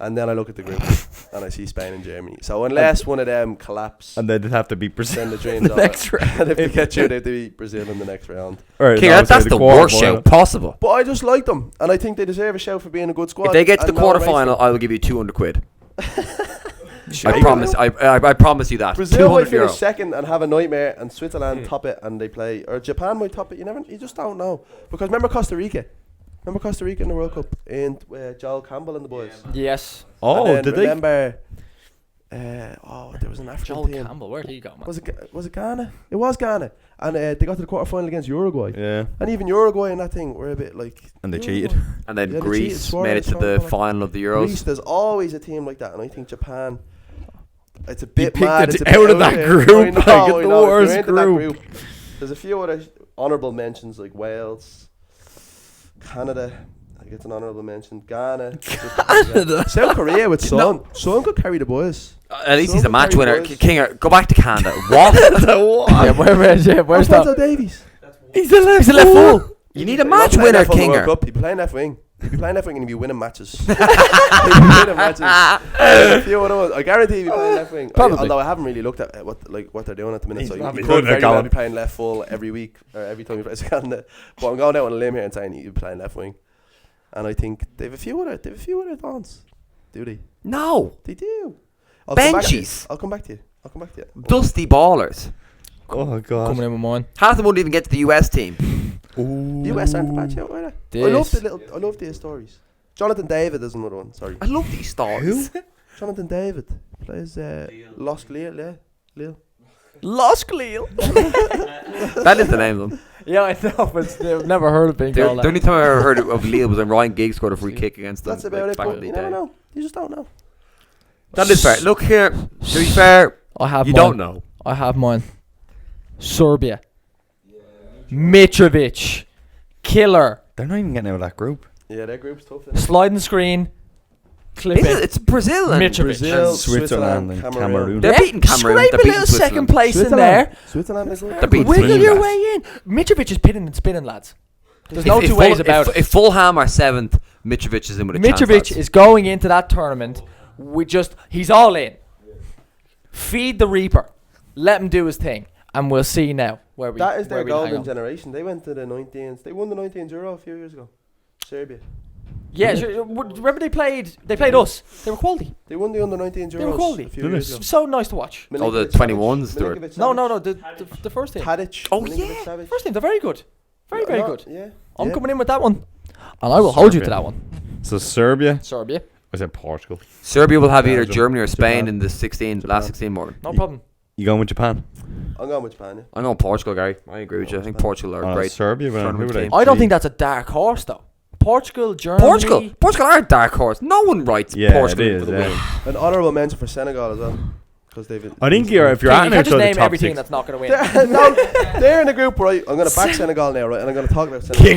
Speaker 3: And then I look at the group and I see Spain and Germany. So unless one of them collapse,
Speaker 4: and they'd have to beat Brazil
Speaker 3: then the
Speaker 4: in
Speaker 3: dream's
Speaker 4: the
Speaker 3: over.
Speaker 4: next round.
Speaker 3: And if they get you, they have to beat Brazil in the next round.
Speaker 4: Or
Speaker 1: King,
Speaker 4: no,
Speaker 1: that's
Speaker 4: sorry,
Speaker 1: the worst
Speaker 4: quarterfinal.
Speaker 1: shout possible.
Speaker 3: But I just like them, and I think they deserve a shout for being a good squad.
Speaker 1: If they get to the
Speaker 3: and no race
Speaker 1: quarterfinal,
Speaker 3: them.
Speaker 1: I will give you 200 quid. I promise. I promise you that.
Speaker 3: Brazil might
Speaker 1: 200
Speaker 3: finish
Speaker 1: euro.
Speaker 3: second and have a nightmare, and Switzerland top it and they play, or Japan might top it. You just don't know. Because remember Costa Rica in the World Cup and Joel Campbell and the boys.
Speaker 2: Yes.
Speaker 4: Oh,
Speaker 3: And then
Speaker 4: did
Speaker 3: remember, there was an African
Speaker 2: Joel
Speaker 3: team.
Speaker 2: Campbell, where'd he go, man?
Speaker 3: Was it Ghana? It was Ghana, and they got to the quarterfinal against Uruguay.
Speaker 4: they? Yeah.
Speaker 3: And even Uruguay in that thing were a bit like.
Speaker 4: And they
Speaker 3: Uruguay.
Speaker 4: cheated.
Speaker 1: And then
Speaker 3: Yeah, they
Speaker 1: Greece
Speaker 3: cheated.
Speaker 1: made it to
Speaker 3: Suarez,
Speaker 1: the
Speaker 3: Suarez.
Speaker 1: final of the Euros.
Speaker 3: Greece, there's always a team like that, and I think Japan. It's a
Speaker 4: You
Speaker 3: bit
Speaker 4: picked
Speaker 3: mad.
Speaker 4: it
Speaker 3: It's a
Speaker 4: out
Speaker 3: bit
Speaker 4: of that
Speaker 3: there.
Speaker 4: group,
Speaker 3: I
Speaker 4: like,
Speaker 3: know,
Speaker 4: it's the
Speaker 3: I know.
Speaker 4: worst
Speaker 3: They're into that
Speaker 4: group.
Speaker 3: There's a few other honourable mentions like Wales, Canada. I get an honourable mention. Ghana.
Speaker 4: Canada.
Speaker 3: South Korea with Son. Son could carry the boys.
Speaker 1: At least
Speaker 3: So
Speaker 1: he's a
Speaker 3: good
Speaker 1: match
Speaker 3: carry
Speaker 1: winner.
Speaker 3: boys.
Speaker 1: King, go back to Canada. What?
Speaker 2: Yeah, where's
Speaker 3: Alfonso
Speaker 2: that?
Speaker 3: Davies.
Speaker 4: He's a left
Speaker 2: full.
Speaker 1: You need a
Speaker 3: He's
Speaker 1: match
Speaker 3: not playing
Speaker 1: winner,
Speaker 3: left on the World
Speaker 1: Kinger.
Speaker 3: Cup. He'd be playing left wing. He'd be playing left wing and he'd be winning matches. He'd be winning matches. A few other ones. I guarantee he'd be playing left wing.
Speaker 2: Probably.
Speaker 3: Although I haven't really looked at what they're doing at the minute.
Speaker 4: He's
Speaker 3: So
Speaker 4: probably
Speaker 3: he
Speaker 4: doing
Speaker 3: could
Speaker 4: it,
Speaker 3: very well
Speaker 4: Colin.
Speaker 3: be playing left full every week or every time he plays Canada. But I'm going out on a limb here and saying he'd be playing left wing. And I think they have a few other dons. Do they?
Speaker 1: No.
Speaker 3: They do.
Speaker 1: Benchies.
Speaker 3: I'll come back to you.
Speaker 1: Dusty ballers.
Speaker 4: Oh god.
Speaker 2: coming in with mine.
Speaker 1: Half of them wouldn't even get to the US team.
Speaker 3: US aren't the bad shout, are they? I love these stories. Jonathan David is another one. Sorry.
Speaker 1: I love these stories.
Speaker 3: Jonathan David plays Lost Lille. Yeah, Lille.
Speaker 2: Lost Lille.
Speaker 1: That is the name of them.
Speaker 2: Yeah, I know, but I've never heard of being
Speaker 1: The
Speaker 2: called that.
Speaker 1: only time I ever heard of Lille was when Ryan Giggs scored a free kick against them.
Speaker 3: That's about it.
Speaker 1: back
Speaker 3: But
Speaker 1: in the
Speaker 3: you
Speaker 1: day.
Speaker 3: never know. You just don't know.
Speaker 1: That is fair. Look here. To be fair,
Speaker 2: I have
Speaker 1: you
Speaker 2: mine.
Speaker 1: don't know.
Speaker 2: I have mine. Serbia. Mitrovic. Killer.
Speaker 4: They're not even getting out of that group.
Speaker 3: Yeah, their group's tough. Isn't it?
Speaker 2: Sliding screen. Clip
Speaker 1: Is
Speaker 2: it.
Speaker 1: it? It's Brazil and
Speaker 2: Mitrovic.
Speaker 3: Brazil,
Speaker 4: Switzerland and Cameroon.
Speaker 1: They're beating Cameroon.
Speaker 2: Scrape
Speaker 1: They're
Speaker 2: a
Speaker 1: beating
Speaker 2: little second
Speaker 1: Switzerland.
Speaker 2: place in there.
Speaker 3: Switzerland is good.
Speaker 1: They're beating
Speaker 2: Wiggle
Speaker 1: Switzerland.
Speaker 2: your way in. Mitrovic is pinning and spinning, lads. There's no
Speaker 1: If
Speaker 2: two ways about it.
Speaker 1: If Fulham are 7th, Mitrovic is in with a chance.
Speaker 2: Mitrovic is going into that tournament with he's all in. Feed the Reaper. Let him do his thing. And we'll see now where we
Speaker 3: That is their
Speaker 2: where we hang
Speaker 3: golden
Speaker 2: on.
Speaker 3: generation. They went to the 19s. They won the 19s Euro a few years ago. Serbia.
Speaker 2: Yeah, sure, remember they played us. They were quality.
Speaker 3: They won the under 19s
Speaker 2: They were
Speaker 3: Euros
Speaker 2: quality.
Speaker 3: a few years ago.
Speaker 2: So nice to watch.
Speaker 1: Oh, the
Speaker 3: Milinkovic,
Speaker 1: 21s, they were-
Speaker 3: Milinkovic,
Speaker 2: No,
Speaker 3: Savic.
Speaker 2: the first team.
Speaker 3: Tadic.
Speaker 1: Oh,
Speaker 3: Milinkovic,
Speaker 1: yeah.
Speaker 3: Savic.
Speaker 2: First team, they're very good. Very good.
Speaker 3: Yeah.
Speaker 2: I'm coming in with that one. And I will hold you to
Speaker 4: Serbia.
Speaker 2: that one.
Speaker 4: So Serbia.
Speaker 2: Serbia.
Speaker 4: I said Portugal.
Speaker 1: Serbia will have either
Speaker 4: Belgium.
Speaker 1: Germany or Spain
Speaker 3: Japan.
Speaker 1: in the 16, last 16 Morgan.
Speaker 2: No problem.
Speaker 4: You going with Japan?
Speaker 3: I'm going with Japan. Yeah.
Speaker 1: I'm going Portugal, Gary. I agree with you. I think Portugal are great.
Speaker 4: Serbia. But who
Speaker 1: tournament
Speaker 4: were they?
Speaker 1: team.
Speaker 2: I don't think that's a dark horse, though. Portugal, Germany.
Speaker 1: Portugal are a dark horse. No one writes
Speaker 4: Yeah,
Speaker 1: Portugal
Speaker 4: it is.
Speaker 1: for the
Speaker 4: Yeah.
Speaker 1: win.
Speaker 3: An honourable mention for Senegal as well. Because they've.
Speaker 4: I think if you're
Speaker 2: You
Speaker 4: at
Speaker 2: can't just
Speaker 4: the
Speaker 2: name
Speaker 4: top
Speaker 2: every team
Speaker 4: 6.
Speaker 2: that's not going to win.
Speaker 3: They're in the group, right? I'm going to back Senegal now, right? And I'm going to talk about Senegal.
Speaker 4: King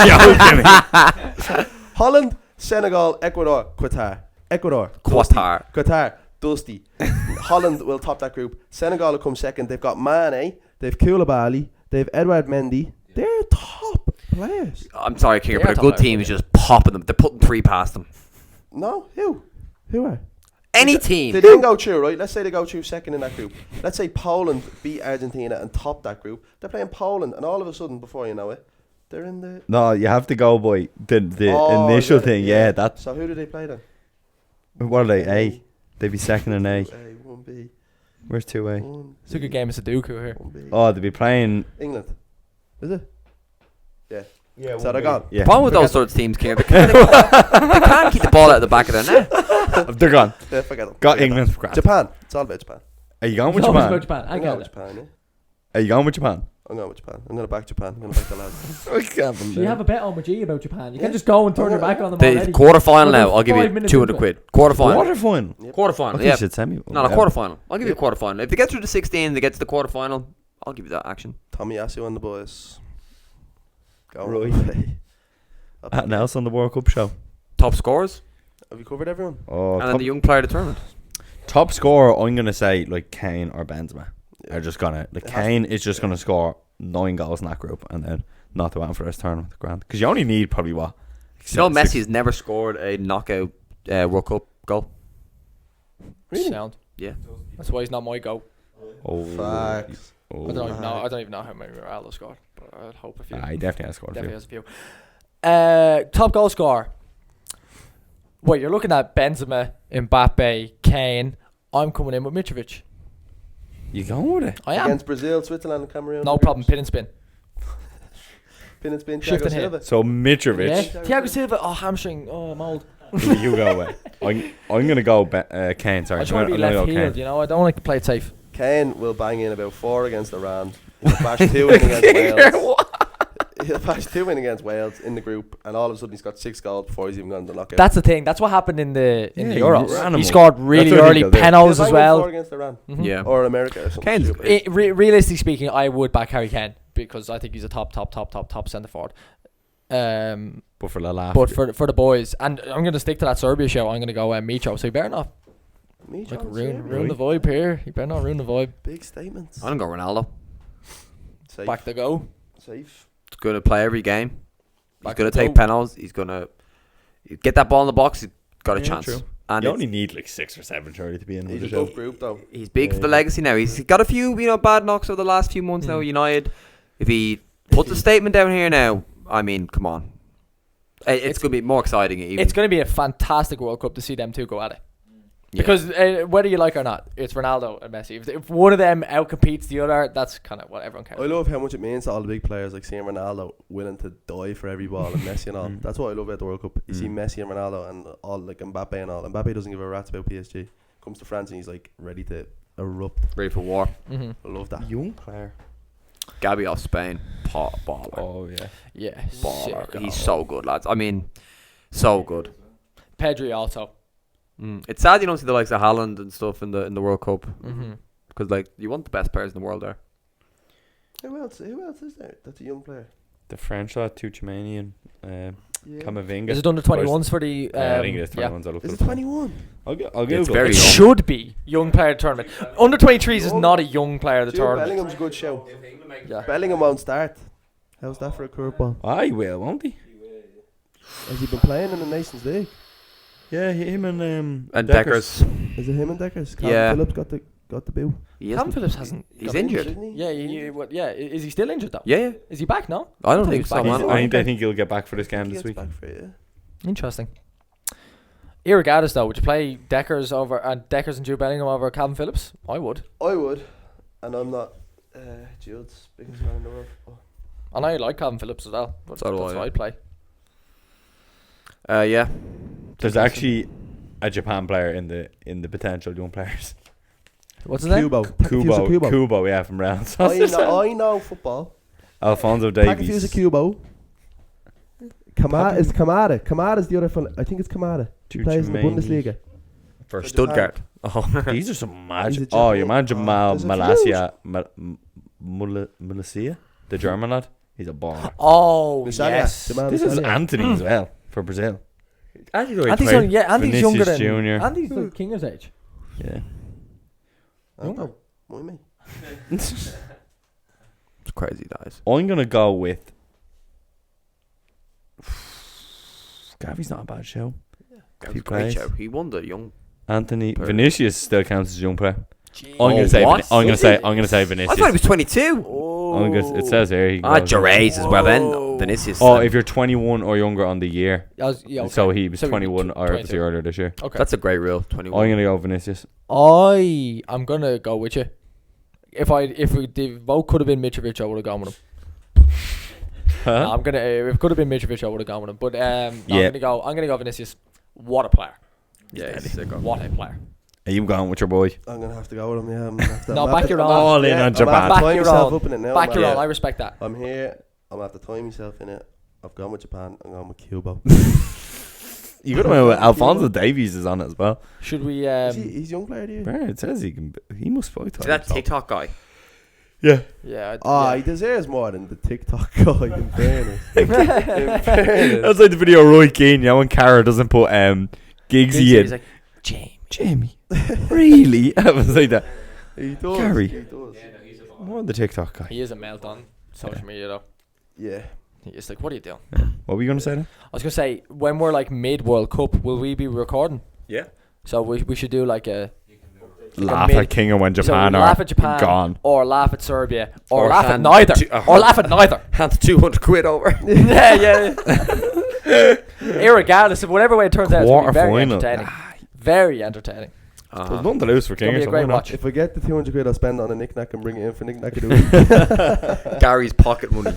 Speaker 4: joking.
Speaker 3: Holland, Senegal, Ecuador, Qatar. Ecuador.
Speaker 1: Qatar.
Speaker 3: Qatar. Dusty. Holland will top that group. Senegal will come second. They've got Mane. They've Koulibaly. They've Edouard Mendy. They're top players.
Speaker 1: I'm sorry, King,
Speaker 2: They
Speaker 1: but
Speaker 2: are
Speaker 1: a
Speaker 2: top
Speaker 1: good
Speaker 2: players,
Speaker 1: team is just popping them. They're putting 3 past them.
Speaker 3: No, who? Who are?
Speaker 1: Any team.
Speaker 3: They didn't go through, right? Let's say they go through second in that group. Let's say Poland beat Argentina and top that group. They're playing Poland, and all of a sudden, before you know it, they're in the.
Speaker 4: No, you have to go by the
Speaker 3: Oh,
Speaker 4: initial
Speaker 3: yeah,
Speaker 4: thing. Yeah, that's
Speaker 3: So who do they play then?
Speaker 4: what are they? A. They'd be second in A.
Speaker 3: 1B.
Speaker 4: Where's 2A?
Speaker 3: 1.
Speaker 2: It's a good game of Sudoku here.
Speaker 3: 1B.
Speaker 4: Oh, they'd be playing.
Speaker 3: England. Is it? Yeah. Yeah. So they're gone.
Speaker 4: Yeah,
Speaker 1: The problem with those sorts of teams, King, they can't keep the ball out of the back of their net.
Speaker 4: they're gone.
Speaker 3: Yeah, forget them.
Speaker 4: Got
Speaker 3: Forget
Speaker 4: England.
Speaker 3: that. Japan. It's all about Japan.
Speaker 4: Are you going with
Speaker 2: No, it's about
Speaker 4: Japan?
Speaker 2: Japan. I
Speaker 3: I'm
Speaker 2: get
Speaker 3: going with
Speaker 2: it.
Speaker 3: Japan, yeah.
Speaker 4: Are you going with Japan?
Speaker 3: I'm going with Japan. I'm going to back Japan. I'm going to back the lads.
Speaker 4: I can't believe
Speaker 2: You have a bet on G about Japan. You can't just go and turn your back on them
Speaker 1: The
Speaker 2: already.
Speaker 1: quarter-final now,
Speaker 2: Well,
Speaker 1: I'll give
Speaker 2: 5
Speaker 1: you
Speaker 2: minutes
Speaker 1: 200
Speaker 2: into
Speaker 1: quid. Quarter-final.
Speaker 4: Quarterfinal.
Speaker 1: Quarter-final,
Speaker 4: I think
Speaker 1: yeah.
Speaker 4: you should send me.
Speaker 1: No, quarter-final. I'll give you a quarter-final. If they get through the 16, they get to the quarter-final, I'll give you that action.
Speaker 3: Tommy Yasu and the boys. Go
Speaker 4: Right. At Nelson, the World Cup show.
Speaker 1: Top scorers,
Speaker 3: Have you covered everyone?
Speaker 4: Oh,
Speaker 1: and then
Speaker 4: top,
Speaker 1: the young player of the tournament.
Speaker 4: top scorer. I'm gonna say like Kane or Benzema. Are just gonna like
Speaker 3: It has
Speaker 4: Kane is just gonna score 9 goals in that group and then not do anything for this tournament. Grand, because you only need probably what.
Speaker 1: You know,
Speaker 4: six-
Speaker 1: Messi has never scored a knockout World Cup goal.
Speaker 3: Really?
Speaker 2: Sound.
Speaker 1: Yeah.
Speaker 2: That's why he's not my goal.
Speaker 4: Oh,
Speaker 3: Facts.
Speaker 4: oh.
Speaker 2: I don't even know. I don't even know how many Ronaldo scored, but I'd hope a few.
Speaker 4: He definitely has scored a
Speaker 2: Definitely
Speaker 4: few.
Speaker 2: has a few. Top goal scorer. Wait, you're looking at Benzema, Mbappe, Kane. I'm coming in with Mitrovic.
Speaker 4: You going with it?
Speaker 2: I am.
Speaker 3: Against Brazil, Switzerland, and Cameroon.
Speaker 2: No problem. Pin and spin.
Speaker 3: Pin and spin.
Speaker 2: Shifting
Speaker 3: Thiago
Speaker 2: here.
Speaker 3: Silva.
Speaker 4: So Mitrovic.
Speaker 2: Yeah. Thiago Silva. Oh, hamstring. Oh, I'm old.
Speaker 4: You go away. I'm gonna go Kane. Sorry,
Speaker 2: I just want to be left heeled, you know. I don't want to play it safe.
Speaker 3: Kane will bang in about 4 against Iran. He'll bash 2 in against Wales. He'll bash 2 in against Wales in the group, and all of a sudden he's got 6 goals before he's even gone to knockout.
Speaker 2: That's the thing. That's what happened in the
Speaker 4: Yeah,
Speaker 2: Euros.
Speaker 4: he's
Speaker 2: He
Speaker 4: animal.
Speaker 2: scored really
Speaker 4: That's what I
Speaker 2: early
Speaker 4: think they'll do.
Speaker 2: penalties
Speaker 3: He'll
Speaker 2: as
Speaker 3: bang in
Speaker 2: well.
Speaker 3: 4 against Iran.
Speaker 2: Mhm.
Speaker 1: Yeah.
Speaker 3: Or America or something.
Speaker 1: Kane's
Speaker 3: stupid.
Speaker 2: Realistically speaking, I would back Harry Kane because I think he's a top centre forward.
Speaker 4: But for the laugh.
Speaker 2: But for the boys, and I'm going to stick to that Serbia show. I'm going to go Micho. So you better not
Speaker 3: Me,
Speaker 2: like,
Speaker 3: John,
Speaker 2: ruin the vibe here. You better not ruin the vibe.
Speaker 3: Big statements.
Speaker 1: I'm going to go Ronaldo.
Speaker 3: Safe.
Speaker 2: Back to go.
Speaker 3: Safe.
Speaker 1: He's going to play every game. He's
Speaker 2: Back
Speaker 1: going
Speaker 2: to
Speaker 1: to take
Speaker 2: go.
Speaker 1: penalties. He's going to get that ball in the box. He's got a
Speaker 2: Yeah,
Speaker 1: chance.
Speaker 2: true.
Speaker 1: And
Speaker 4: you
Speaker 1: it's-
Speaker 4: only need like 6 or 7 30 to be in
Speaker 3: He's
Speaker 4: with
Speaker 3: a
Speaker 4: the
Speaker 3: tough
Speaker 4: show.
Speaker 3: group though.
Speaker 1: he's big for
Speaker 4: Yeah.
Speaker 1: the legacy now. He's got a few, bad knocks over the last few months now. United. If he puts a statement down here now, I mean, come on. It's going to be more exciting. Even.
Speaker 2: It's going to be a fantastic World Cup to see them two go at it. Because whether you like it or not, it's Ronaldo and Messi. If one of them outcompetes the other, that's kind of what everyone cares.
Speaker 3: I love how much it means to all the big players, like seeing Ronaldo willing to die for every ball, and Messi and all. That's what I love about the World Cup. You see Messi and Ronaldo and all, like Mbappe and all. Mbappe doesn't give a rat's about PSG. Comes to France and he's like ready to erupt.
Speaker 1: Ready for war.
Speaker 2: Mm-hmm.
Speaker 3: I love that.
Speaker 4: Young player.
Speaker 1: Gabby off Spain. Baller.
Speaker 4: Oh yeah.
Speaker 2: Yeah,
Speaker 1: Baller.
Speaker 2: sick.
Speaker 1: He's so good, lads. I mean, so good.
Speaker 2: Pedri also.
Speaker 1: It's sad you don't see the likes of Haaland and stuff in the World Cup.
Speaker 2: Mm-hmm.
Speaker 1: Because like you want the best players in the world there.
Speaker 3: Who else is there? That's a young player.
Speaker 4: The French lad, Tuchemani and Camavinga.
Speaker 2: Is it under 21s for the?
Speaker 4: I think it is 21s. I'll look
Speaker 3: Is
Speaker 4: it
Speaker 3: it
Speaker 4: up.
Speaker 3: 21?
Speaker 4: I'll
Speaker 1: It's
Speaker 4: Google
Speaker 1: very
Speaker 2: It
Speaker 1: young.
Speaker 2: should be young player tournament. Under 23s is not a young player of the
Speaker 3: Jude
Speaker 2: tournament.
Speaker 3: Bellingham's a good show.
Speaker 2: Yeah.
Speaker 3: Bellingham won't start. How's that for a curveball?
Speaker 4: I will, won't he?
Speaker 3: Has he been playing in the Nations League?
Speaker 4: Yeah, him and
Speaker 1: Deckers.
Speaker 3: Is it him and Deckers?
Speaker 1: Yeah.
Speaker 3: Phillips got the bill.
Speaker 2: Cam Phillips hasn't.
Speaker 1: He's
Speaker 2: got
Speaker 1: injured.
Speaker 3: Isn't he?
Speaker 2: Yeah. Is he still injured though?
Speaker 1: Yeah.
Speaker 2: Is he back now?
Speaker 1: I don't
Speaker 2: I
Speaker 1: think
Speaker 2: think
Speaker 1: so,
Speaker 2: he's back.
Speaker 1: man.
Speaker 4: I think he'll get back for this game
Speaker 3: He
Speaker 4: this
Speaker 3: gets
Speaker 4: week.
Speaker 3: back for it, yeah.
Speaker 2: Interesting. Irregardless though, would you play Deckers and Jude Bellingham over Calvin Phillips? I would.
Speaker 3: I would, and I'm not Jude's biggest fan in the world. Oh.
Speaker 2: I know you like Calvin Phillips as well. But
Speaker 1: So do
Speaker 2: that's
Speaker 1: I,
Speaker 2: what
Speaker 1: yeah.
Speaker 2: I'd play.
Speaker 1: Yeah.
Speaker 4: There's actually a Japan player in the potential young players.
Speaker 2: What's his name?
Speaker 4: Kubo, yeah, from Real.
Speaker 3: I know football.
Speaker 4: Alfonso Davies.
Speaker 3: Takafusa Kubo. Kamada. Kamada's the other fella. I think it's Kamada. He plays in the
Speaker 4: Tuchemani.
Speaker 3: Bundesliga.
Speaker 1: For Stuttgart. Oh.
Speaker 4: These are some magic.
Speaker 3: He's a
Speaker 4: Oh,
Speaker 3: Japan-
Speaker 4: your man Jamal
Speaker 3: there's a
Speaker 4: Malasia, Malasia, the German lad. He's a baller.
Speaker 2: Oh
Speaker 3: Misalia.
Speaker 2: yes.
Speaker 3: Jamal
Speaker 4: This is
Speaker 3: Misalia.
Speaker 4: Anthony as well for Brazil.
Speaker 2: Andy's younger than.
Speaker 4: Junior.
Speaker 2: Andy's the Kinger's age.
Speaker 4: Yeah.
Speaker 3: Younger. My mate.
Speaker 1: It's crazy, guys.
Speaker 4: I'm gonna go with. Gavi's not a bad show.
Speaker 1: That was
Speaker 4: He
Speaker 1: a great
Speaker 4: plays.
Speaker 1: show. He won the young.
Speaker 4: Anthony
Speaker 1: Player.
Speaker 4: Vinicius still counts as a young player.
Speaker 2: Jeez.
Speaker 4: I'm gonna say.
Speaker 1: what?
Speaker 4: I'm gonna
Speaker 1: Does
Speaker 4: say.
Speaker 1: he?
Speaker 4: I'm gonna say
Speaker 1: I
Speaker 4: Vinicius.
Speaker 1: thought he was 22.
Speaker 4: It says here. He
Speaker 1: Ah,
Speaker 4: goes-
Speaker 1: Jerez is well then. Vinicius.
Speaker 4: Oh, if you're 21 or younger on the year,
Speaker 2: Okay.
Speaker 4: so he was
Speaker 2: So
Speaker 4: 21 or
Speaker 2: 22.
Speaker 4: earlier this year.
Speaker 2: Okay.
Speaker 1: that's a great rule.
Speaker 4: I'm
Speaker 1: 21.
Speaker 4: gonna go Vinicius.
Speaker 2: I'm gonna go with you. If the vote could have been Mitrovic, I would have gone with him.
Speaker 4: Huh?
Speaker 2: No, I'm gonna. If it could have been Mitrovic, I would have gone with him. But
Speaker 4: Yeah.
Speaker 2: I'm gonna go Vinicius. What a player!
Speaker 1: Yeah, he's sick.
Speaker 2: What a player!
Speaker 4: Are you going with your boy?
Speaker 3: I'm gonna have to go with him. Yeah. I'm gonna have to,
Speaker 2: No,
Speaker 3: I'm
Speaker 2: back
Speaker 3: at
Speaker 2: your
Speaker 3: the-
Speaker 2: own.
Speaker 3: I'm at-
Speaker 4: All in
Speaker 3: yeah,
Speaker 4: on
Speaker 3: I'm
Speaker 4: Japan.
Speaker 3: at the
Speaker 2: Back
Speaker 3: time
Speaker 2: your
Speaker 3: myself
Speaker 2: own.
Speaker 3: up in it now.
Speaker 2: Back
Speaker 3: man.
Speaker 2: your
Speaker 3: Yeah.
Speaker 2: own. I respect that.
Speaker 3: I'm here. I'm at the time myself in it. I've gone with Japan. I'm going with Cuba.
Speaker 4: You got to remember Alfonso Davies is on it as well.
Speaker 2: Should we?
Speaker 3: He's a young player, do you?
Speaker 4: Yeah, it says he can. He must fight.
Speaker 1: See that TikTok guy?
Speaker 4: Yeah.
Speaker 2: Yeah.
Speaker 3: He deserves more than the TikTok guy. In fairness. In fairness.
Speaker 4: That's like the video of Roy Keane, you know, when Cara doesn't put Giggsy
Speaker 2: He's
Speaker 4: in.
Speaker 2: like,
Speaker 4: Jamie. Really? I was like that.
Speaker 3: He does.
Speaker 4: Gary.
Speaker 3: He does.
Speaker 4: More the TikTok guy.
Speaker 2: he is a melt on social media though.
Speaker 3: Yeah.
Speaker 2: He's like, what are you doing?
Speaker 4: What were you going to say then?
Speaker 2: I was gonna say, when we're like mid World Cup, will we be recording?
Speaker 1: Yeah.
Speaker 2: So we should do like a
Speaker 4: Laugh
Speaker 2: mid-
Speaker 4: at King when Japan
Speaker 2: so
Speaker 4: are
Speaker 2: laugh at Japan,
Speaker 4: gone.
Speaker 2: or laugh at Serbia, or,
Speaker 1: Or
Speaker 2: laugh at
Speaker 1: hand
Speaker 2: neither, or laugh at neither.
Speaker 1: Hand the 200 quid over.
Speaker 2: yeah. Irregardless of whatever way it turns out, it's gonna be very
Speaker 4: Quarter-final.
Speaker 2: entertaining. Very entertaining.
Speaker 4: There's nothing to lose for
Speaker 2: It's
Speaker 4: King.
Speaker 2: gonna be a
Speaker 4: so
Speaker 2: great
Speaker 4: why not?
Speaker 2: watch.
Speaker 3: If I get the 200 quid, I'll spend it on a knick-knack and bring it in for knick-knack of the week.
Speaker 1: Gary's pocket money.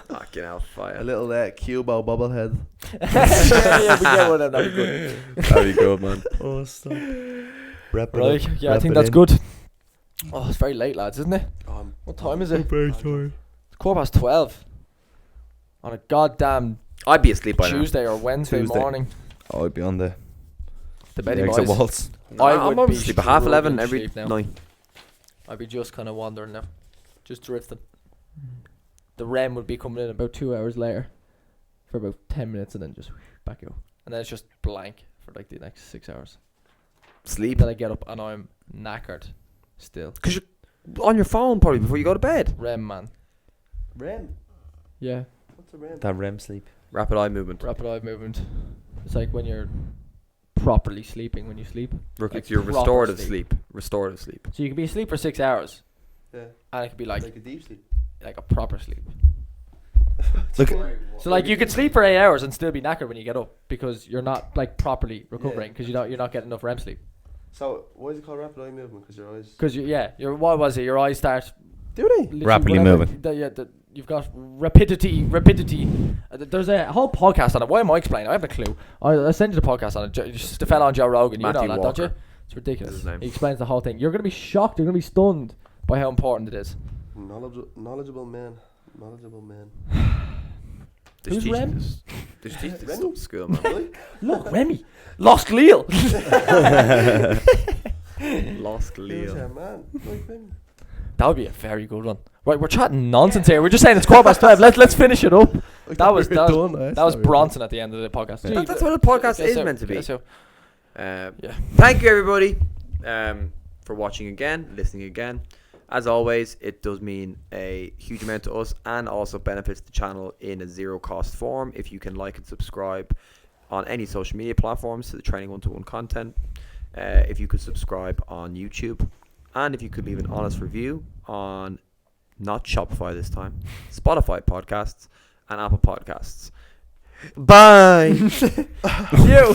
Speaker 1: Fucking hell,
Speaker 3: A
Speaker 1: fire.
Speaker 3: little Cubo bobblehead.
Speaker 2: yeah, we get one of them. That'd be good.
Speaker 1: That'd be good, man.
Speaker 4: Oh, stop.
Speaker 2: Right. Yeah, I think that's good. Oh, it's very late, lads, isn't it? What time is it?
Speaker 4: Very tired.
Speaker 2: It's 12:15 on a goddamn
Speaker 1: I'd be asleep by
Speaker 2: Tuesday or Wednesday
Speaker 4: Tuesday.
Speaker 2: morning.
Speaker 4: Oh, I'd be on the
Speaker 2: Betty
Speaker 4: exit
Speaker 2: boys.
Speaker 4: waltz.
Speaker 1: now.
Speaker 2: I
Speaker 1: I'm
Speaker 2: would
Speaker 1: always
Speaker 2: be
Speaker 1: asleep at half 11
Speaker 2: struggling
Speaker 1: every
Speaker 2: sleep now.
Speaker 1: night.
Speaker 2: I'd be just kind of wandering now, just drifting. The REM would be coming in about 2 hours later for about 10 minutes, and then just back out, and then it's just blank for like the next 6 hours.
Speaker 1: Sleep.
Speaker 2: Then I get up and I'm knackered still.
Speaker 1: Because you're on your phone probably before you go to bed.
Speaker 2: REM, man.
Speaker 3: REM.
Speaker 2: Yeah.
Speaker 3: What's a REM?
Speaker 4: That REM sleep.
Speaker 1: Rapid eye movement.
Speaker 2: Rapid eye movement. It's like when you're properly sleeping when you sleep.
Speaker 1: Look,
Speaker 2: like
Speaker 1: it's your
Speaker 2: proper
Speaker 1: restorative
Speaker 2: sleep.
Speaker 1: sleep. Restorative sleep.
Speaker 2: So you can be asleep for 6 hours,
Speaker 3: Yeah.
Speaker 2: and it could be like
Speaker 3: a deep sleep.
Speaker 2: a proper sleep.
Speaker 4: Look,
Speaker 2: So like you could sleep for 8 hours and still be knackered when you get up because you're not like properly recovering because you're not getting enough REM sleep.
Speaker 3: So why is it called rapid eye movement? Because your eyes.
Speaker 2: Because your what was it? Your eyes start
Speaker 3: Do they?
Speaker 2: literally
Speaker 4: Rapidly
Speaker 2: whatever-
Speaker 4: moving.
Speaker 2: You've got rapidity. There's a whole podcast on it. Why am I explaining? I have a clue. I sent you the podcast on it. Just the fella on Joe Rogan.
Speaker 1: Matthew
Speaker 2: You know that,
Speaker 1: Walker.
Speaker 2: don't you? It's ridiculous.
Speaker 1: That's his name.
Speaker 2: He explains the whole thing. You're gonna be shocked. You're gonna be stunned by how important it is.
Speaker 3: Knowledgeable man.
Speaker 2: Who's Rem?
Speaker 1: There's stuff school, man.
Speaker 2: Look, Remy. Lost Leo.
Speaker 1: Lost
Speaker 3: Who's
Speaker 1: Leo.
Speaker 3: that man? Like Remy.
Speaker 2: That would be a very good one. Right, we're chatting nonsense here. We're just saying it's 12:15. Let's finish it up. That was Bronson at the end of the podcast.
Speaker 1: That's what a podcast is
Speaker 2: Guess
Speaker 1: meant to be.
Speaker 2: so.
Speaker 1: Thank you, everybody, for watching again, listening again. As always, it does mean a huge amount to us and also benefits the channel in a zero-cost form if you can like and subscribe on any social media platforms to the Training121 content. If you could subscribe on YouTube, and if you could leave an honest review on not Shopify this time, Spotify podcasts and Apple Podcasts. Bye.
Speaker 2: You.